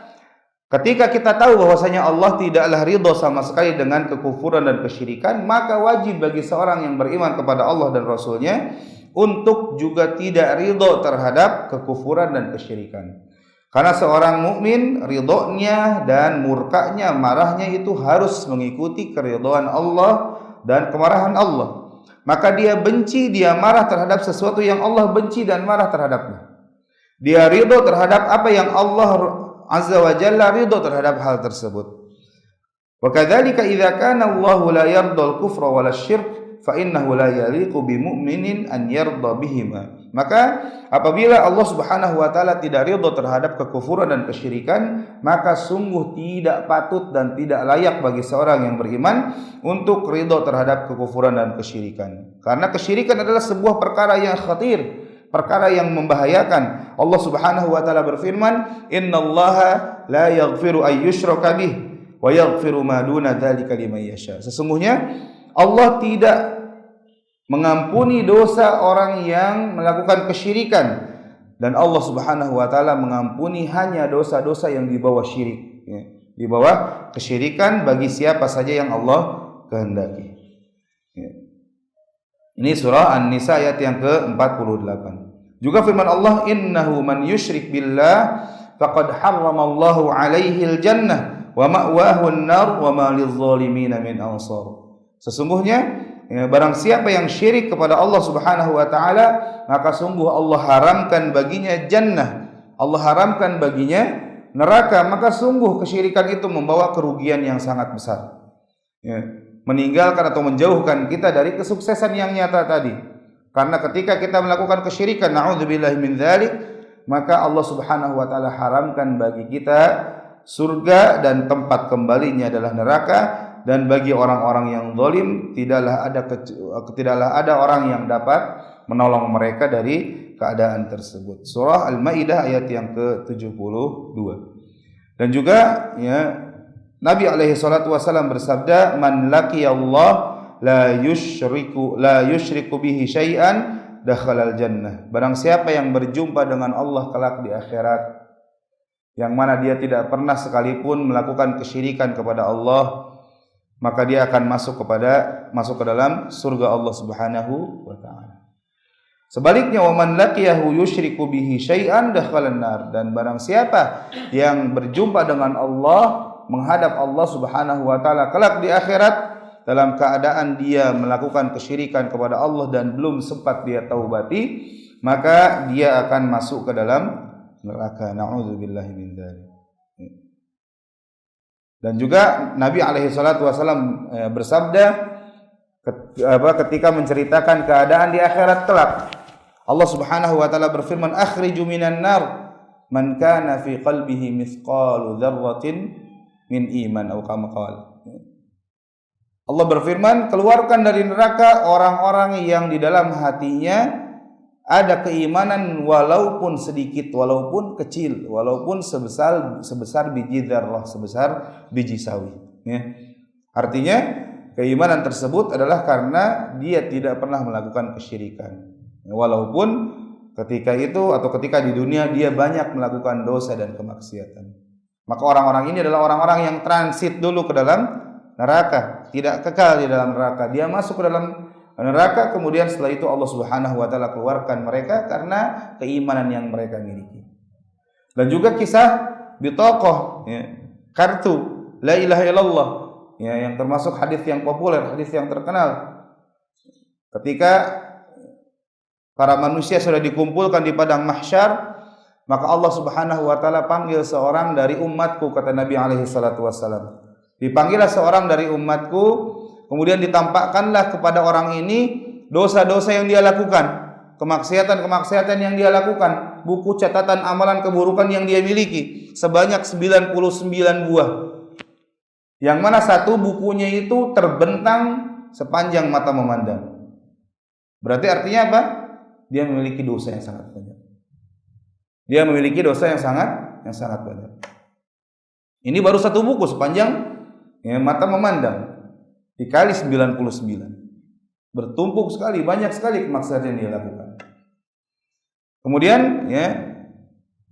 ketika kita tahu bahwasanya Allah tidaklah ridha sama sekali dengan kekufuran dan kesyirikan, maka wajib bagi seorang yang beriman kepada Allah dan Rasul-Nya untuk juga tidak ridha terhadap kekufuran dan kesyirikan. Karena seorang mukmin ridhonya dan murkanya, marahnya itu harus mengikuti keridhaan Allah dan kemarahan Allah. Maka dia benci, dia marah terhadap sesuatu yang Allah benci dan marah terhadapnya. Dia ridho terhadap apa yang Allah Azza wa Jalla ridho terhadap hal tersebut. Wa kadzalika idza kana Allah la yarda al-kufra wal syirk fa innahu la yaliqu bi mu'minin an yarda bihima. Maka apabila Allah Subhanahu wa taala tidak ridho terhadap kekufuran dan kesyirikan, maka sungguh tidak patut dan tidak layak bagi seorang yang beriman untuk ridho terhadap kekufuran dan kesyirikan. Karena kesyirikan adalah sebuah perkara yang khatir, perkara yang membahayakan. Allah Subhanahu wa taala berfirman, "Innallaha la yaghfiru ay yushraka bih wa yaghfiru ma duna dzalika liman yasha." Sesungguhnya Allah tidak mengampuni dosa orang yang melakukan kesyirikan, dan Allah Subhanahu wa taala mengampuni hanya dosa-dosa yang di bawah syirik, ya, di bawah kesyirikan bagi siapa saja yang Allah kehendaki. Ya. Ini surah An-Nisa ayat yang ke-48. Juga firman Allah, "Innahu man yusyrik billah faqad harramallahu 'alaihil jannah wa ma'wahu an-nar wa ma lidh-dhalimin min ansar." Sesungguhnya barang siapa yang syirik kepada Allah Subhanahu wa taala, maka sungguh Allah haramkan baginya jannah, Allah haramkan baginya neraka. Maka sungguh kesyirikan itu membawa kerugian yang sangat besar, ya, meninggalkan atau menjauhkan kita dari kesuksesan yang nyata tadi. Karena ketika kita melakukan kesyirikan, na'udzubillahi min dzalik, maka Allah Subhanahu wa taala haramkan bagi kita surga dan tempat kembalinya adalah neraka. Dan bagi orang-orang yang zalim tidaklah ada orang yang dapat menolong mereka dari keadaan tersebut. Surah Al-Maidah ayat yang ke-72. Dan juga ya, Nabi alaihi salatu wasallam bersabda, "Man laqiyallah la yusyriku bihi syai'an dakhalal jannah." Barang siapa yang berjumpa dengan Allah kelak di akhirat, yang mana dia tidak pernah sekalipun melakukan kesyirikan kepada Allah, maka dia akan masuk ke dalam surga Allah Subhanahu wa taala. Sebaliknya, wa man laqiyahu yusyriku bihi syai'an dakhalan nar. Dan barang siapa yang berjumpa dengan Allah, menghadap Allah Subhanahu wa taala kelak di akhirat dalam keadaan dia melakukan kesyirikan kepada Allah dan belum sempat dia taubati, maka dia akan masuk ke dalam neraka. Na'udzubillahi min dzalik. Dan juga Nabi alaihi salatu wasallam bersabda ketika menceritakan keadaan di akhirat kelak, Allah Subhanahu wa taala berfirman, "Akhriju minan nar man kana fi qalbihi mithqalu dzarratin min iman," atau kama qala. Allah berfirman, keluarkan dari neraka orang-orang yang di dalam hatinya ada keimanan walaupun sedikit, walaupun kecil, walaupun sebesar biji dzarrah, sebesar biji sawi. Ya. Artinya keimanan tersebut adalah karena dia tidak pernah melakukan kesyirikan. Walaupun ketika itu atau ketika di dunia dia banyak melakukan dosa dan kemaksiatan. Maka orang-orang ini adalah orang-orang yang transit dulu ke dalam neraka, tidak kekal di dalam neraka. Dia masuk ke dalam neraka, kemudian setelah itu Allah Subhanahu wa taala keluarkan mereka karena keimanan yang mereka miliki. Dan juga kisah bitaqah, ya, kartu la ilaha illallah, ya, yang termasuk hadis yang populer, hadis yang terkenal. Ketika para manusia sudah dikumpulkan di padang mahsyar, maka Allah Subhanahu wa taala panggil seorang dari umatku, kata Nabi alaihi salatu wasallam. Dipanggillah seorang dari umatku, kemudian ditampakkanlah kepada orang ini dosa-dosa yang dia lakukan. kemaksiatan-kemaksiatan yang dia lakukan, buku catatan amalan keburukan yang dia miliki sebanyak 99 buah. Yang mana satu bukunya itu terbentang sepanjang mata memandang. Berarti artinya apa? Dia memiliki dosa yang sangat banyak. Dia memiliki dosa yang sangat banyak. Ini baru satu buku sepanjang mata memandang dikali 99. Bertumpuk sekali, banyak sekali kemaksiatan yang dia lakukan. Kemudian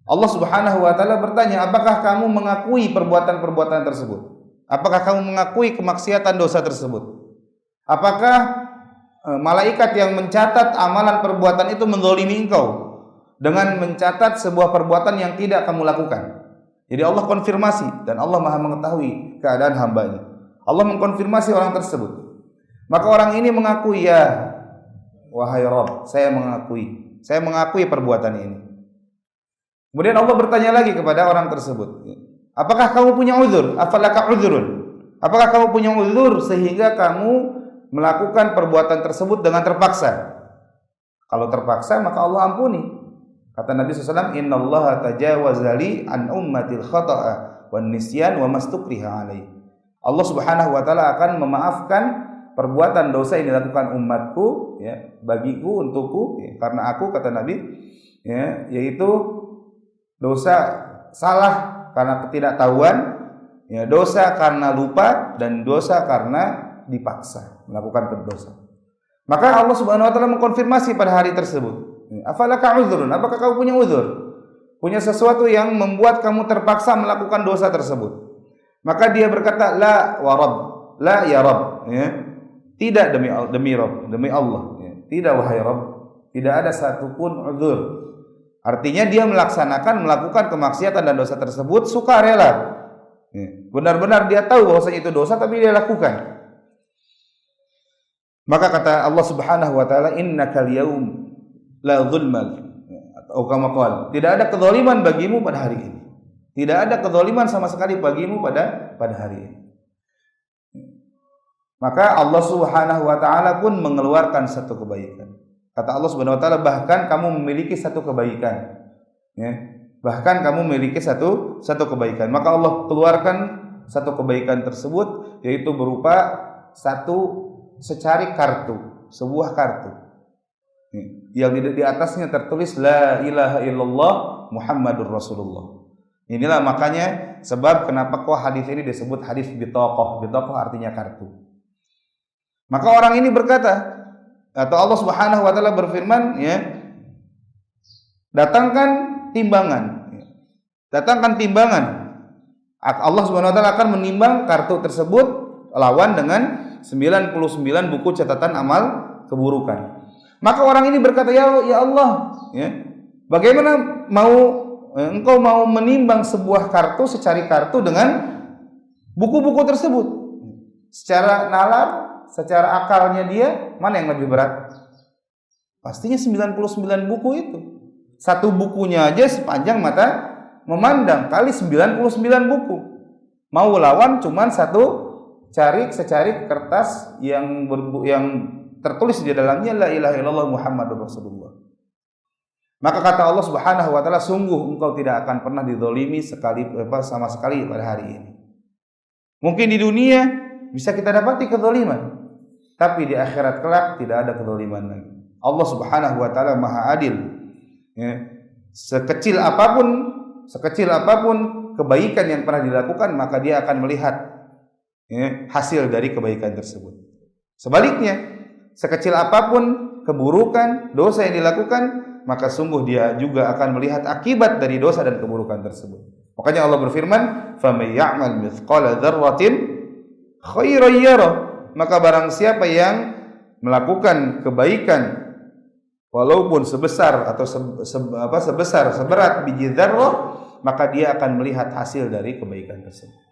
Allah Subhanahu wa taala bertanya, apakah kamu mengakui perbuatan-perbuatan tersebut? Apakah kamu mengakui kemaksiatan dosa tersebut? Apakah malaikat yang mencatat amalan perbuatan itu menzalimi engkau dengan mencatat sebuah perbuatan yang tidak kamu lakukan? Jadi Allah konfirmasi, dan Allah Maha mengetahui keadaan hambanya. Allah mengkonfirmasi orang tersebut. Maka orang ini mengakui, ya wahai Rabb, saya mengakui perbuatan ini. Kemudian Allah bertanya lagi kepada orang tersebut, apakah kamu punya uzur? Afalaka uzrun? Apakah kamu punya uzur sehingga kamu melakukan perbuatan tersebut dengan terpaksa? Kalau terpaksa maka Allah ampuni. Kata Nabi SAW, innallaha tajawaza li an ummatil khata'a wan nisyan wa mastukriha alaihi. Allah Subhanahu wa taala akan memaafkan perbuatan dosa yang dilakukan umatku, bagiku, untukku, karena aku, kata Nabi, yaitu dosa salah karena ketidaktahuan, dosa karena lupa, dan dosa karena dipaksa melakukan dosa. Maka Allah Subhanahu wa taala mengkonfirmasi pada hari tersebut, afalaka uzrun? Apakah kamu punya uzur? Punya sesuatu yang membuat kamu terpaksa melakukan dosa tersebut? Maka dia berkata, la wa rabb, la ya Rabb, tidak demi Rabb, demi Allah, tidak wahai Rabb, tidak ada satupun uzur. Artinya dia melakukan kemaksiatan dan dosa tersebut sukarela. Benar-benar dia tahu bahwasanya itu dosa, tapi dia lakukan. Maka kata Allah Subhanahu wa taala, innakal yaum la zulmal, atau kama qala, tidak ada kezaliman bagimu pada hari ini. Tidak ada kezaliman sama sekali bagimu pada hari ini. Maka Allah Subhanahu wa taala pun mengeluarkan satu kebaikan. Kata Allah Subhanahu wa taala, bahkan kamu memiliki satu kebaikan. Bahkan kamu memiliki satu kebaikan. Maka Allah keluarkan satu kebaikan tersebut, yaitu berupa satu secarik kartu, sebuah kartu. Yang di atasnya tertulis la ilaha illallah Muhammadur Rasulullah. Inilah makanya sebab kenapa kok hadis ini disebut hadis bitaqah. Bitaqah artinya kartu. Maka orang ini berkata, atau Allah Subhanahu wa taala berfirman, datangkan timbangan. Datangkan timbangan. Allah Subhanahu wa taala akan menimbang kartu tersebut lawan dengan 99 buku catatan amal keburukan. Maka orang ini berkata, ya Allah, bagaimana engkau mau menimbang sebuah kartu, secari kartu dengan buku-buku tersebut? Secara nalar, secara akalnya dia, mana yang lebih berat? Pastinya 99 buku itu. Satu bukunya aja sepanjang mata memandang, kali 99 buku. Mau lawan cuman secarik kertas yang tertulis di dalamnya la ilaha illallah Muhammadur Rasulullah. Maka kata Allah Subhanahu wa taala, sungguh engkau tidak akan pernah dizalimi sama sekali pada hari ini. Mungkin di dunia bisa kita dapati kezaliman, tapi di akhirat kelak tidak ada kezaliman lagi. Allah Subhanahu wa taala Maha Adil. Sekecil apapun kebaikan yang pernah dilakukan, maka dia akan melihat hasil dari kebaikan tersebut. Sebaliknya, sekecil apapun keburukan, dosa yang dilakukan, maka sungguh dia juga akan melihat akibat dari dosa dan keburukan tersebut. Makanya Allah berfirman, "Faman ya'mal mithqala dzarratin khairan yarah." Maka barang siapa yang melakukan kebaikan walaupun sebesar atau seberat biji dzarrah, maka dia akan melihat hasil dari kebaikan tersebut.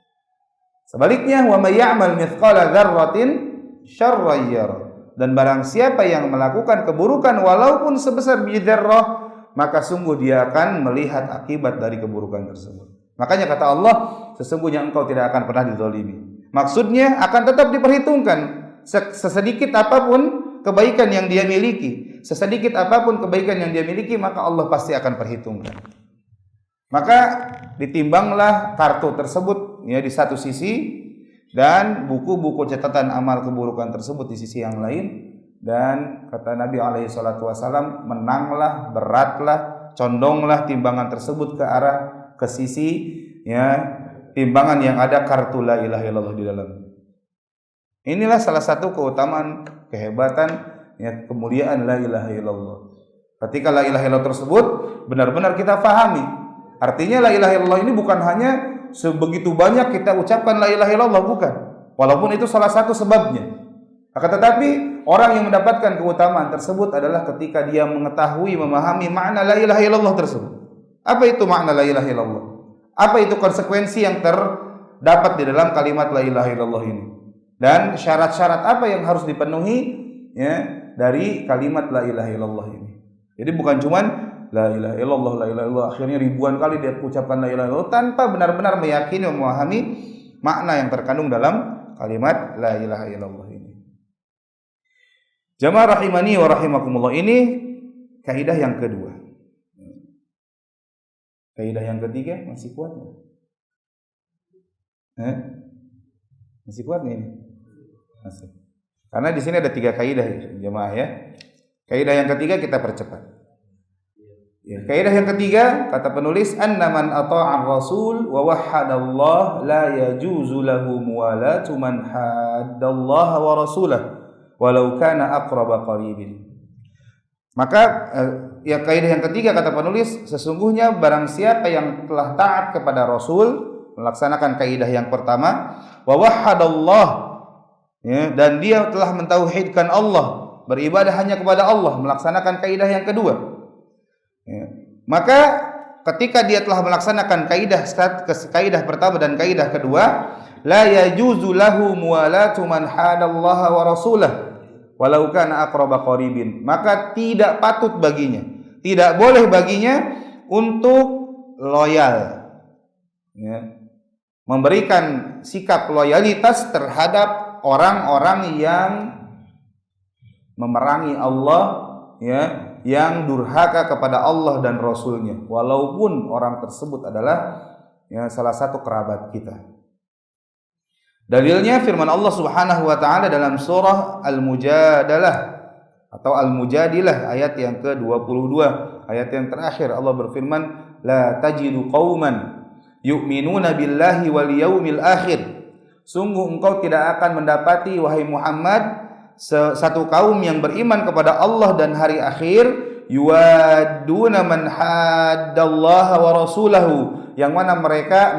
Sebaliknya, "Wa may ya'mal mithqala dzarratin syarran yarah." Dan barang siapa yang melakukan keburukan walaupun sebesar biji dzarrah, maka sungguh dia akan melihat akibat dari keburukan tersebut. Makanya kata Allah, sesungguhnya engkau tidak akan pernah dizalimi. Maksudnya akan tetap diperhitungkan sesedikit apapun kebaikan yang dia miliki, sesedikit apapun kebaikan yang dia miliki, maka Allah pasti akan perhitungkan. Maka ditimbanglah kartu tersebut ya di satu sisi, dan buku-buku catatan amal keburukan tersebut di sisi yang lain. Dan kata Nabi alaihi salatu wasallam, menanglah, beratlah, condonglah timbangan tersebut ke sisi ya timbangan yang ada kartu la ilaha illallah di dalam. Inilah salah satu keutamaan, kehebatan, ya, kemuliaan la ilaha illallah. Ketika la ilaha illallah tersebut benar-benar kita fahami, artinya la ilaha illallah ini bukan hanya sebegitu banyak kita ucapkan la ilaha illallah, bukan. Walaupun itu salah satu sebabnya. Akan tetapi orang yang mendapatkan keutamaan tersebut adalah ketika dia mengetahui, memahami makna la ilaha illallah tersebut. Apa itu makna la ilaha illallah? Apa itu konsekuensi yang terdapat di dalam kalimat la ilaha illallah ini? Dan syarat-syarat apa yang harus dipenuhi ya dari kalimat la ilaha illallah ini? Jadi bukan cuman la ilaha illallah, la ilaha illallah, akhirnya ribuan kali dia ucapkan la ilaha illallah tanpa benar-benar meyakini, memahami makna yang terkandung dalam kalimat la ilaha illallah ini. Jamaah rahimani wa rahimakumullah, ini kaidah yang kedua. Kaidah yang ketiga masih kuat enggak? Masih kuat nih? Masih. Karena di sini ada 3 kaidah ya, jemaah ya. Kaidah yang ketiga kita percepat. Ya, kaidah yang ketiga kata penulis, annaman ata'ar rasul wa wahhadallah la yajuzu lahu muwalatu man haddallaha wa rasulahu walau kana aqraba qaribin. Maka ya kaidah yang ketiga kata penulis, sesungguhnya barang siapa yang telah taat kepada Rasul, melaksanakan kaidah yang pertama, wa wahhadallah ya, dan dia telah mentauhidkan Allah, beribadah hanya kepada Allah, melaksanakan kaidah yang kedua. Ya. Maka ketika dia telah melaksanakan kaidah pertama dan kaidah kedua, la yajuzu lahu muwalatu man hadallaha wa rasulahu walau kana aqraba qaribin, maka tidak patut baginya, tidak boleh baginya untuk loyal ya, memberikan sikap loyalitas terhadap orang-orang yang memerangi Allah ya, yang durhaka kepada Allah dan Rasulnya, walaupun orang tersebut adalah ya, salah satu kerabat kita. Dalilnya firman Allah Subhanahu wa taala dalam surah Al-Mujadalah atau Al-Mujadilah ayat yang ke-22, ayat yang terakhir. Allah berfirman, la tajidu qauman yu'minuna billahi wal yaumil akhir. Sungguh engkau tidak akan mendapati wahai Muhammad satu kaum yang beriman kepada Allah dan hari akhir, yuwadduna man haddallaha wa rasulahu, yang mana mereka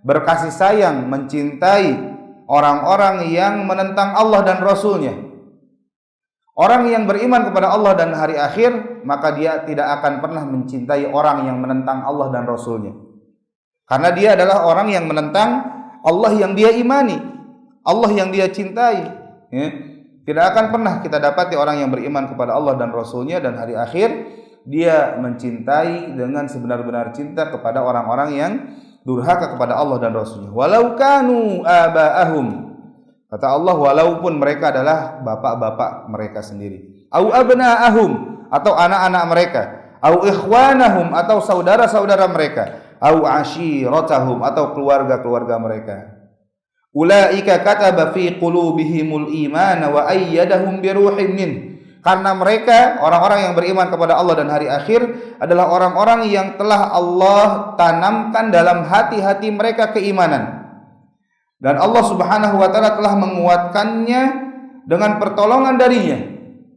berkasih sayang, mencintai orang-orang yang menentang Allah dan Rasulnya. Orang yang beriman kepada Allah dan hari akhir, maka dia tidak akan pernah mencintai orang yang menentang Allah dan Rasulnya. Karena dia adalah orang yang menentang Allah yang dia imani, Allah yang dia cintai ya. Tidak akan pernah kita dapati orang yang beriman kepada Allah dan Rasulnya dan hari akhir, dia mencintai dengan sebenar-benar cinta kepada orang-orang yang durhaka kepada Allah dan Rasulnya. Walau kanu aba'ahum, kata Allah, walaupun mereka adalah bapak-bapak mereka sendiri. Au abna'ahum, atau anak-anak mereka. Au ikhwanahum, atau saudara-saudara mereka. Au ashiratahum, atau keluarga-keluarga mereka. Ulaika kataba fi qulubihimul iman wa ayyadahum biruhim min. Karena mereka, orang-orang yang beriman kepada Allah dan hari akhir, adalah orang-orang yang telah Allah tanamkan dalam hati-hati mereka keimanan. Dan Allah Subhanahu wa taala telah menguatkannya dengan pertolongan darinya.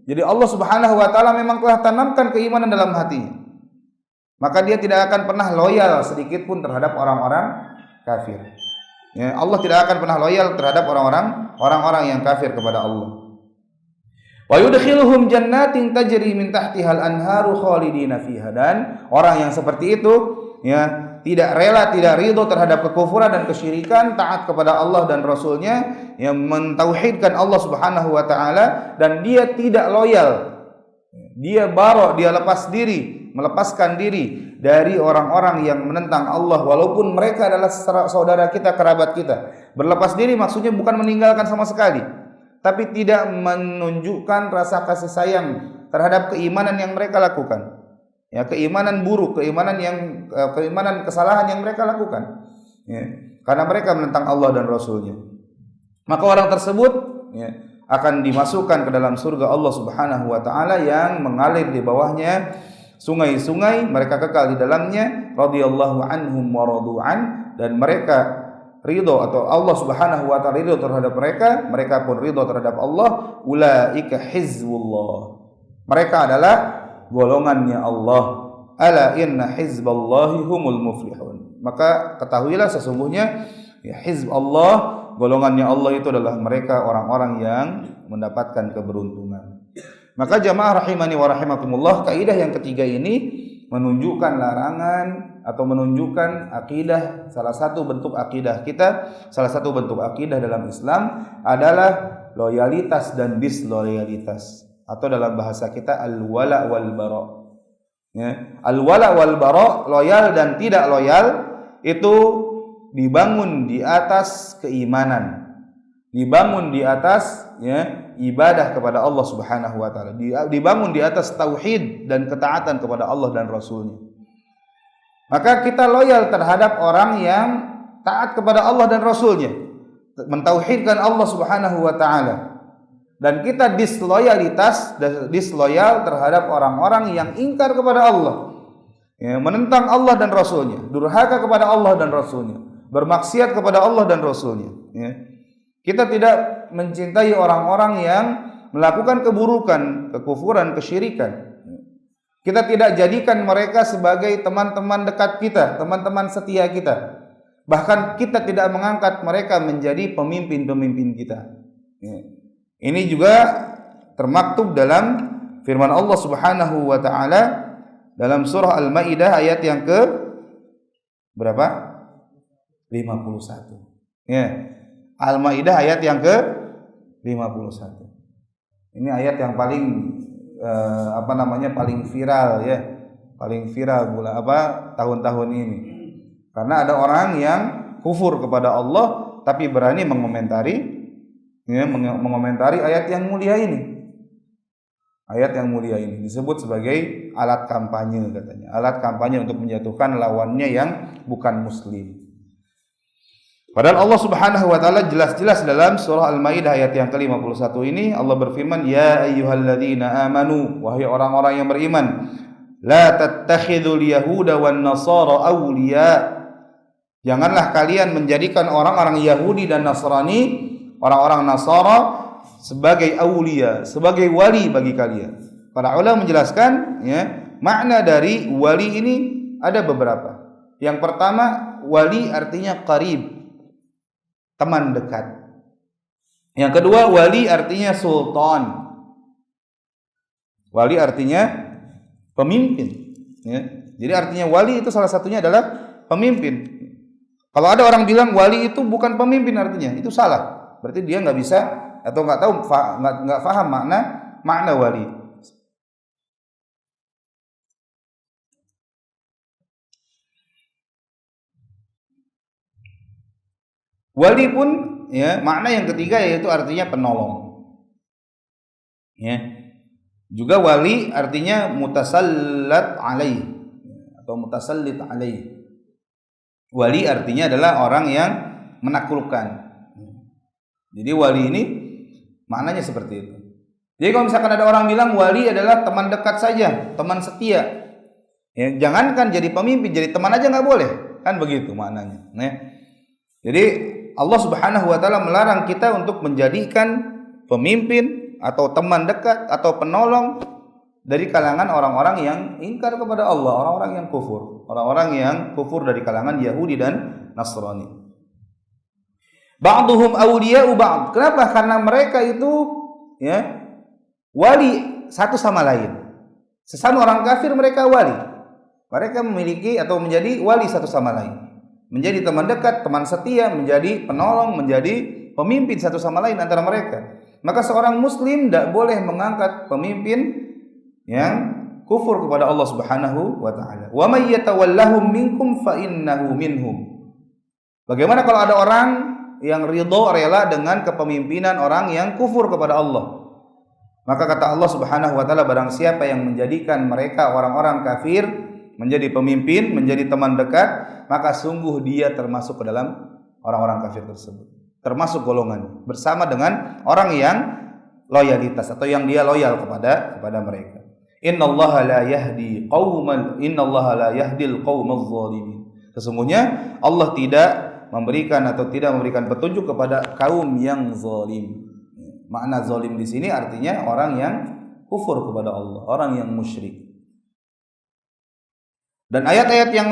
Jadi Allah Subhanahu wa taala memang telah tanamkan keimanan dalam hatinya. Maka dia tidak akan pernah loyal sedikit pun terhadap orang-orang kafir. Ya, Allah tidak akan pernah loyal terhadap orang-orang yang kafir kepada Allah. Wa yudkhiluhum jannatin tajri min tahtihal anharu khalidina fiha, dan orang yang seperti itu ya tidak rela, tidak ridho terhadap kekufuran dan kesyirikan, taat kepada Allah dan Rasulnya, yang mentauhidkan Allah Subhanahu wa taala, dan dia tidak loyal, dia dia melepaskan diri dari orang-orang yang menentang Allah walaupun mereka adalah saudara kita, kerabat kita. Berlepas diri maksudnya bukan meninggalkan sama sekali, tapi tidak menunjukkan rasa kasih sayang terhadap keimanan yang mereka lakukan. Ya, keimanan buruk, keimanan kesalahan yang mereka lakukan. Ya, karena mereka menentang Allah dan Rasul-Nya. Maka orang tersebut ya, akan dimasukkan ke dalam surga Allah Subhanahu wa taala yang mengalir di bawahnya sungai-sungai, mereka kekal di dalamnya, radhiyallahu anhum wa radu'an, dan mereka ridho atau Allah Subhanahu wa taala ridho terhadap mereka, mereka pun ridho terhadap Allah. Ulaika hizbullah. Mereka adalah golongannya Allah. Ala inna hizballahi humul muflihun. Maka ketahuilah sesungguhnya ya, hizb Allah, golongannya Allah itu adalah mereka orang-orang yang mendapatkan keberuntungan. Maka jamaah rahimani wa rahimakumullah, kaidah yang ketiga ini menunjukkan larangan atau menunjukkan akidah. Salah satu bentuk akidah kita, salah satu bentuk akidah dalam Islam adalah loyalitas dan disloyalitas, atau dalam bahasa kita al-wala wal bara. Ya, al-wala wal bara, loyal dan tidak loyal, itu dibangun di atas keimanan, dibangun di atas ya, ibadah kepada Allah Subhanahu wa taala, dibangun di atas tauhid dan ketaatan kepada Allah dan Rasul-Nya. Maka kita loyal terhadap orang yang taat kepada Allah dan Rasul-Nya, mentauhidkan Allah Subhanahu wa taala. Dan kita disloyal terhadap orang-orang yang ingkar kepada Allah, ya, menentang Allah dan Rasul-Nya, durhaka kepada Allah dan Rasul-Nya, bermaksiat kepada Allah dan Rasul-Nya. Ya. Kita tidak mencintai orang-orang yang melakukan keburukan, kekufuran, kesyirikan. Kita tidak jadikan mereka sebagai teman-teman dekat kita, teman-teman setia kita. Bahkan kita tidak mengangkat mereka menjadi pemimpin-pemimpin kita. Ya. Ini juga termaktub dalam firman Allah Subhanahu wa taala dalam surah Al-Maidah ayat yang ke berapa? 51. Ya. Al-Maidah ayat yang ke 51. Ini ayat yang paling paling viral ya. Paling viral tahun-tahun ini. Karena ada orang yang kufur kepada Allah tapi berani mengomentari ayat yang mulia ini. Ayat yang mulia ini disebut sebagai alat kampanye katanya. Alat kampanye untuk menjatuhkan lawannya yang bukan muslim. Padahal Allah Subhanahu wa taala jelas-jelas dalam surah Al-Maidah ayat yang ke-51 ini Allah berfirman, "Ya ayyuhalladzina amanu," wahai orang-orang yang beriman, "la tattakhidul yahuda wan nasara awliya." Janganlah kalian menjadikan orang-orang Yahudi dan Nasrani, orang-orang Nasara sebagai aulia, sebagai wali bagi kalian. Para ulama menjelaskan ya, makna dari wali ini ada beberapa. Yang pertama, wali artinya qarib, teman dekat. Yang kedua, wali artinya sultan. Wali artinya pemimpin ya. Jadi artinya wali itu salah satunya adalah pemimpin. Kalau ada orang bilang wali itu bukan pemimpin, artinya itu salah. Berarti dia nggak bisa atau nggak tahu, nggak paham makna wali. Wali pun ya, makna yang ketiga yaitu artinya penolong. Ya. Juga wali artinya mutasallat alaih atau mutasallit alaih. Wali artinya adalah orang yang menaklukkan. Jadi wali ini maknanya seperti itu. Jadi kalau misalkan ada orang bilang wali adalah teman dekat saja, teman setia, ya, jangankan jadi pemimpin, jadi teman aja nggak boleh, kan begitu maknanya. Nah, jadi Allah Subhanahu wa taala melarang kita untuk menjadikan pemimpin atau teman dekat atau penolong dari kalangan orang-orang yang ingkar kepada Allah, orang-orang yang kufur dari kalangan Yahudi dan Nasrani. Ba'duhum awliya'u ba'd. Kenapa? Karena mereka itu ya wali satu sama lain. Sesama orang kafir mereka wali. Mereka memiliki atau menjadi wali satu sama lain. Menjadi teman dekat, teman setia, menjadi penolong, menjadi pemimpin satu sama lain antara mereka. Maka seorang muslim tidak boleh mengangkat pemimpin yang kufur kepada Allah Subhanahu wa taala. Wa may yatawallahum minkum fa innahu minhum. Bagaimana kalau ada orang yang ridho rela dengan kepemimpinan orang yang kufur kepada Allah. Maka kata Allah Subhanahu wa taala, barang siapa yang menjadikan mereka orang-orang kafir menjadi pemimpin, menjadi teman dekat, maka sungguh dia termasuk ke dalam orang-orang kafir tersebut. Termasuk golongan bersama dengan orang yang loyalitas atau yang dia loyal kepada mereka. Innallaha la yahdil qaumaz zalimin. Sesungguhnya Allah tidak memberikan petunjuk kepada kaum yang zalim. Makna zalim di sini artinya orang yang kufur kepada Allah, orang yang musyrik. Dan ayat-ayat yang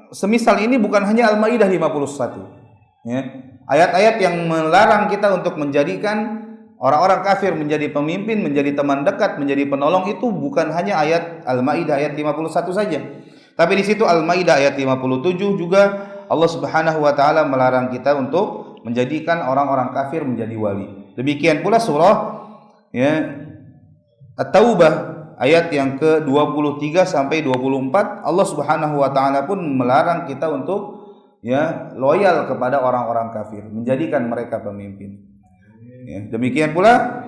semisal ini bukan hanya Al-Maidah 51. Ya. Ayat-ayat yang melarang kita untuk menjadikan orang-orang kafir menjadi pemimpin, menjadi teman dekat, menjadi penolong itu bukan hanya ayat Al-Maidah ayat 51 saja. Tapi di situ Al-Maidah ayat 57 juga Allah Subhanahu wa taala melarang kita untuk menjadikan orang-orang kafir menjadi wali. Demikian pula surah At-Taubah ayat yang ke-23 sampai 24 Allah Subhanahu wa taala pun melarang kita untuk loyal kepada orang-orang kafir, menjadikan mereka pemimpin. Demikian pula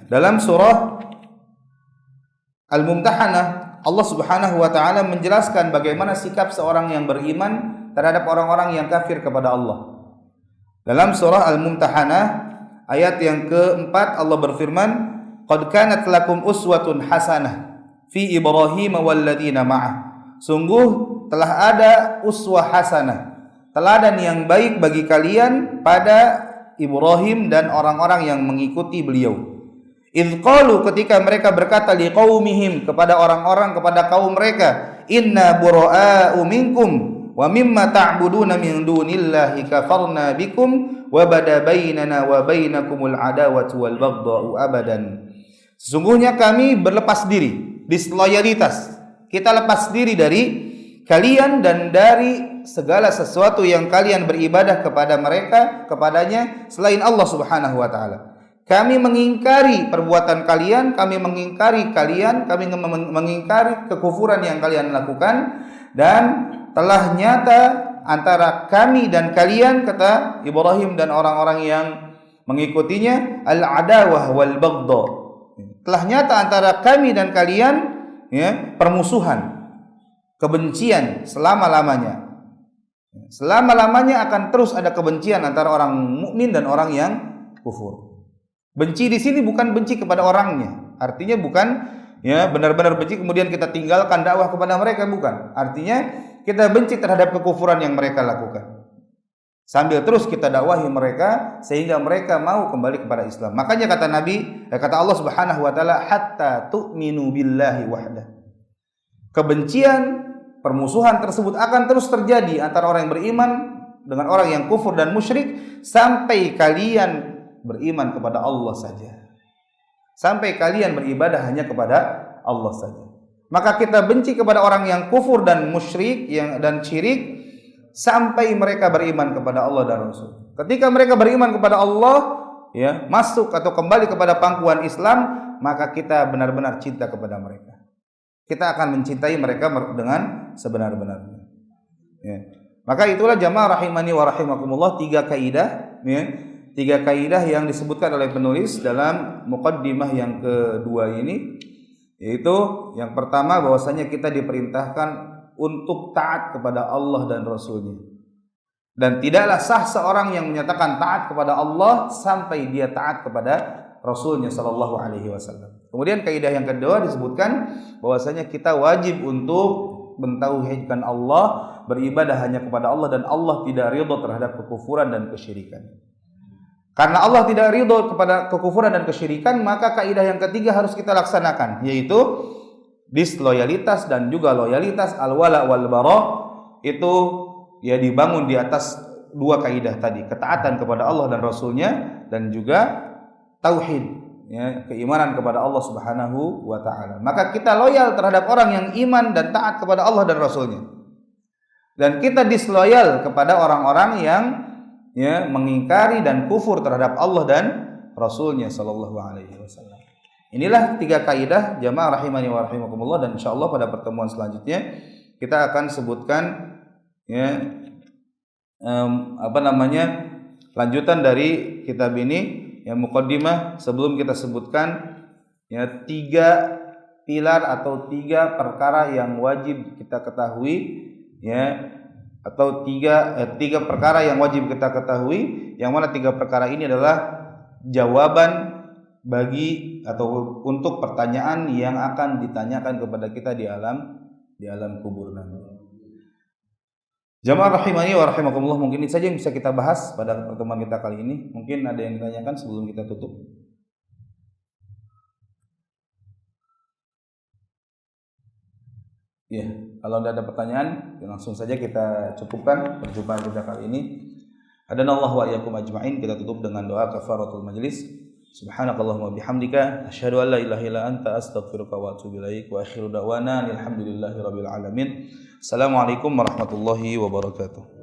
dalam surah Al-Mumtahanah Allah Subhanahu wa taala menjelaskan bagaimana sikap seorang yang beriman terhadap orang-orang yang kafir kepada Allah. Dalam surah Al-Mumtahanah ayat yang keempat Allah berfirman, "Qad kanat lakum uswatun hasanah fi Ibrahim walladzina ma'ah." Sungguh telah ada uswah hasanah, teladan yang baik bagi kalian pada Ibrahim dan orang-orang yang mengikuti beliau. Idz qalu, ketika mereka berkata liqaumihim, kepada orang-orang, kepada kaum mereka, "Inna buraa'u minkum wa mimma ta'buduna min dunillahi kafarna bikum wa bada bainana wa bainakumul adawatu wal baghdha'u abadan." Sesungguhnya kami berlepas diri, disloyalitas. Kita lepas diri dari kalian dan dari segala sesuatu yang kalian beribadah kepadanya selain Allah Subhanahu wa taala. Kami mengingkari perbuatan kalian, kami mengingkari kekufuran yang kalian lakukan, dan telah nyata antara kami dan kalian, kata Ibrahim dan orang-orang yang mengikutinya, al-adawah wal baghdha. Telah nyata antara kami dan kalian permusuhan, kebencian selama-lamanya. Selama-lamanya akan terus ada kebencian antara orang mukmin dan orang yang kufur. Benci di sini bukan benci kepada orangnya. Artinya bukan benar-benar benci kemudian kita tinggalkan dakwah kepada mereka, bukan. Artinya kita benci terhadap kekufuran yang mereka lakukan. Sambil terus kita dakwahi mereka sehingga mereka mau kembali kepada Islam. Makanya kata Allah Subhanahu wa taala, hatta tu'minu billahi wahdah. Kebencian, permusuhan tersebut akan terus terjadi antara orang yang beriman dengan orang yang kufur dan musyrik sampai kalian beriman kepada Allah saja. Sampai kalian beribadah hanya kepada Allah saja. Maka kita benci kepada orang yang kufur dan musyrik dan syirik sampai mereka beriman kepada Allah dan Rasul. Ketika mereka beriman kepada Allah, masuk atau kembali kepada pangkuan Islam, maka kita benar-benar cinta kepada mereka. Kita akan mencintai mereka dengan sebenar-benarnya. Maka itulah jamaah rahimani wa rahimakumullah, tiga kaidah yang disebutkan oleh penulis dalam muqaddimah yang kedua ini, yaitu yang pertama bahwasanya kita diperintahkan untuk taat kepada Allah dan Rasulnya, dan tidaklah sah seorang yang menyatakan taat kepada Allah sampai dia taat kepada Rasulnya Sallallahu Alaihi Wasallam. Kemudian kaidah yang kedua disebutkan bahwasanya kita wajib untuk mentauhidkan Allah, beribadah hanya kepada Allah, dan Allah tidak ridha terhadap kekufuran dan kesyirikan. Karena Allah tidak ridho kepada kekufuran dan kesyirikan, maka kaidah yang ketiga harus kita laksanakan, yaitu disloyalitas dan juga loyalitas, al-wala wal bara. Itu dibangun di atas dua kaidah tadi, ketaatan kepada Allah dan Rasulnya, dan juga tauhid, keimanan kepada Allah Subhanahu wa taala. Maka kita loyal terhadap orang yang iman dan taat kepada Allah dan Rasulnya, dan kita disloyal kepada orang-orang yang mengingkari dan kufur terhadap Allah dan Rasulnya Sallallahu Alaihi Wasallam. Inilah tiga kaidah jamaah rahimani wa rahimakumullah, dan insyaallah pada pertemuan selanjutnya kita akan sebutkan lanjutan dari kitab ini yang muqaddimah. Sebelum kita sebutkan ya 3 pilar atau 3 perkara yang wajib kita ketahui ya, atau 3 perkara yang wajib kita ketahui, yang mana 3 perkara ini adalah jawaban bagi atau untuk pertanyaan yang akan ditanyakan kepada kita di alam kubur nanti. Jamaah rahimani wa rahimakumullah, mungkin ini saja yang bisa kita bahas pada pertemuan kita kali ini. Mungkin ada yang ditanyakan sebelum kita tutup. Ya, kalau tidak ada pertanyaan, langsung saja kita cukupkan perjumpaan kita kali ini. Adanallahu wa iyyakum ajma'in. Kita tutup dengan doa kafaratul majlis. Subhanakallahumma bihamdika asyhadu an la ilaha illa anta astaghfiruka wa atubu ilaik. Wa akhiru da'wana alhamdulillahi rabbil alamin. Assalamualaikum warahmatullahi wabarakatuh.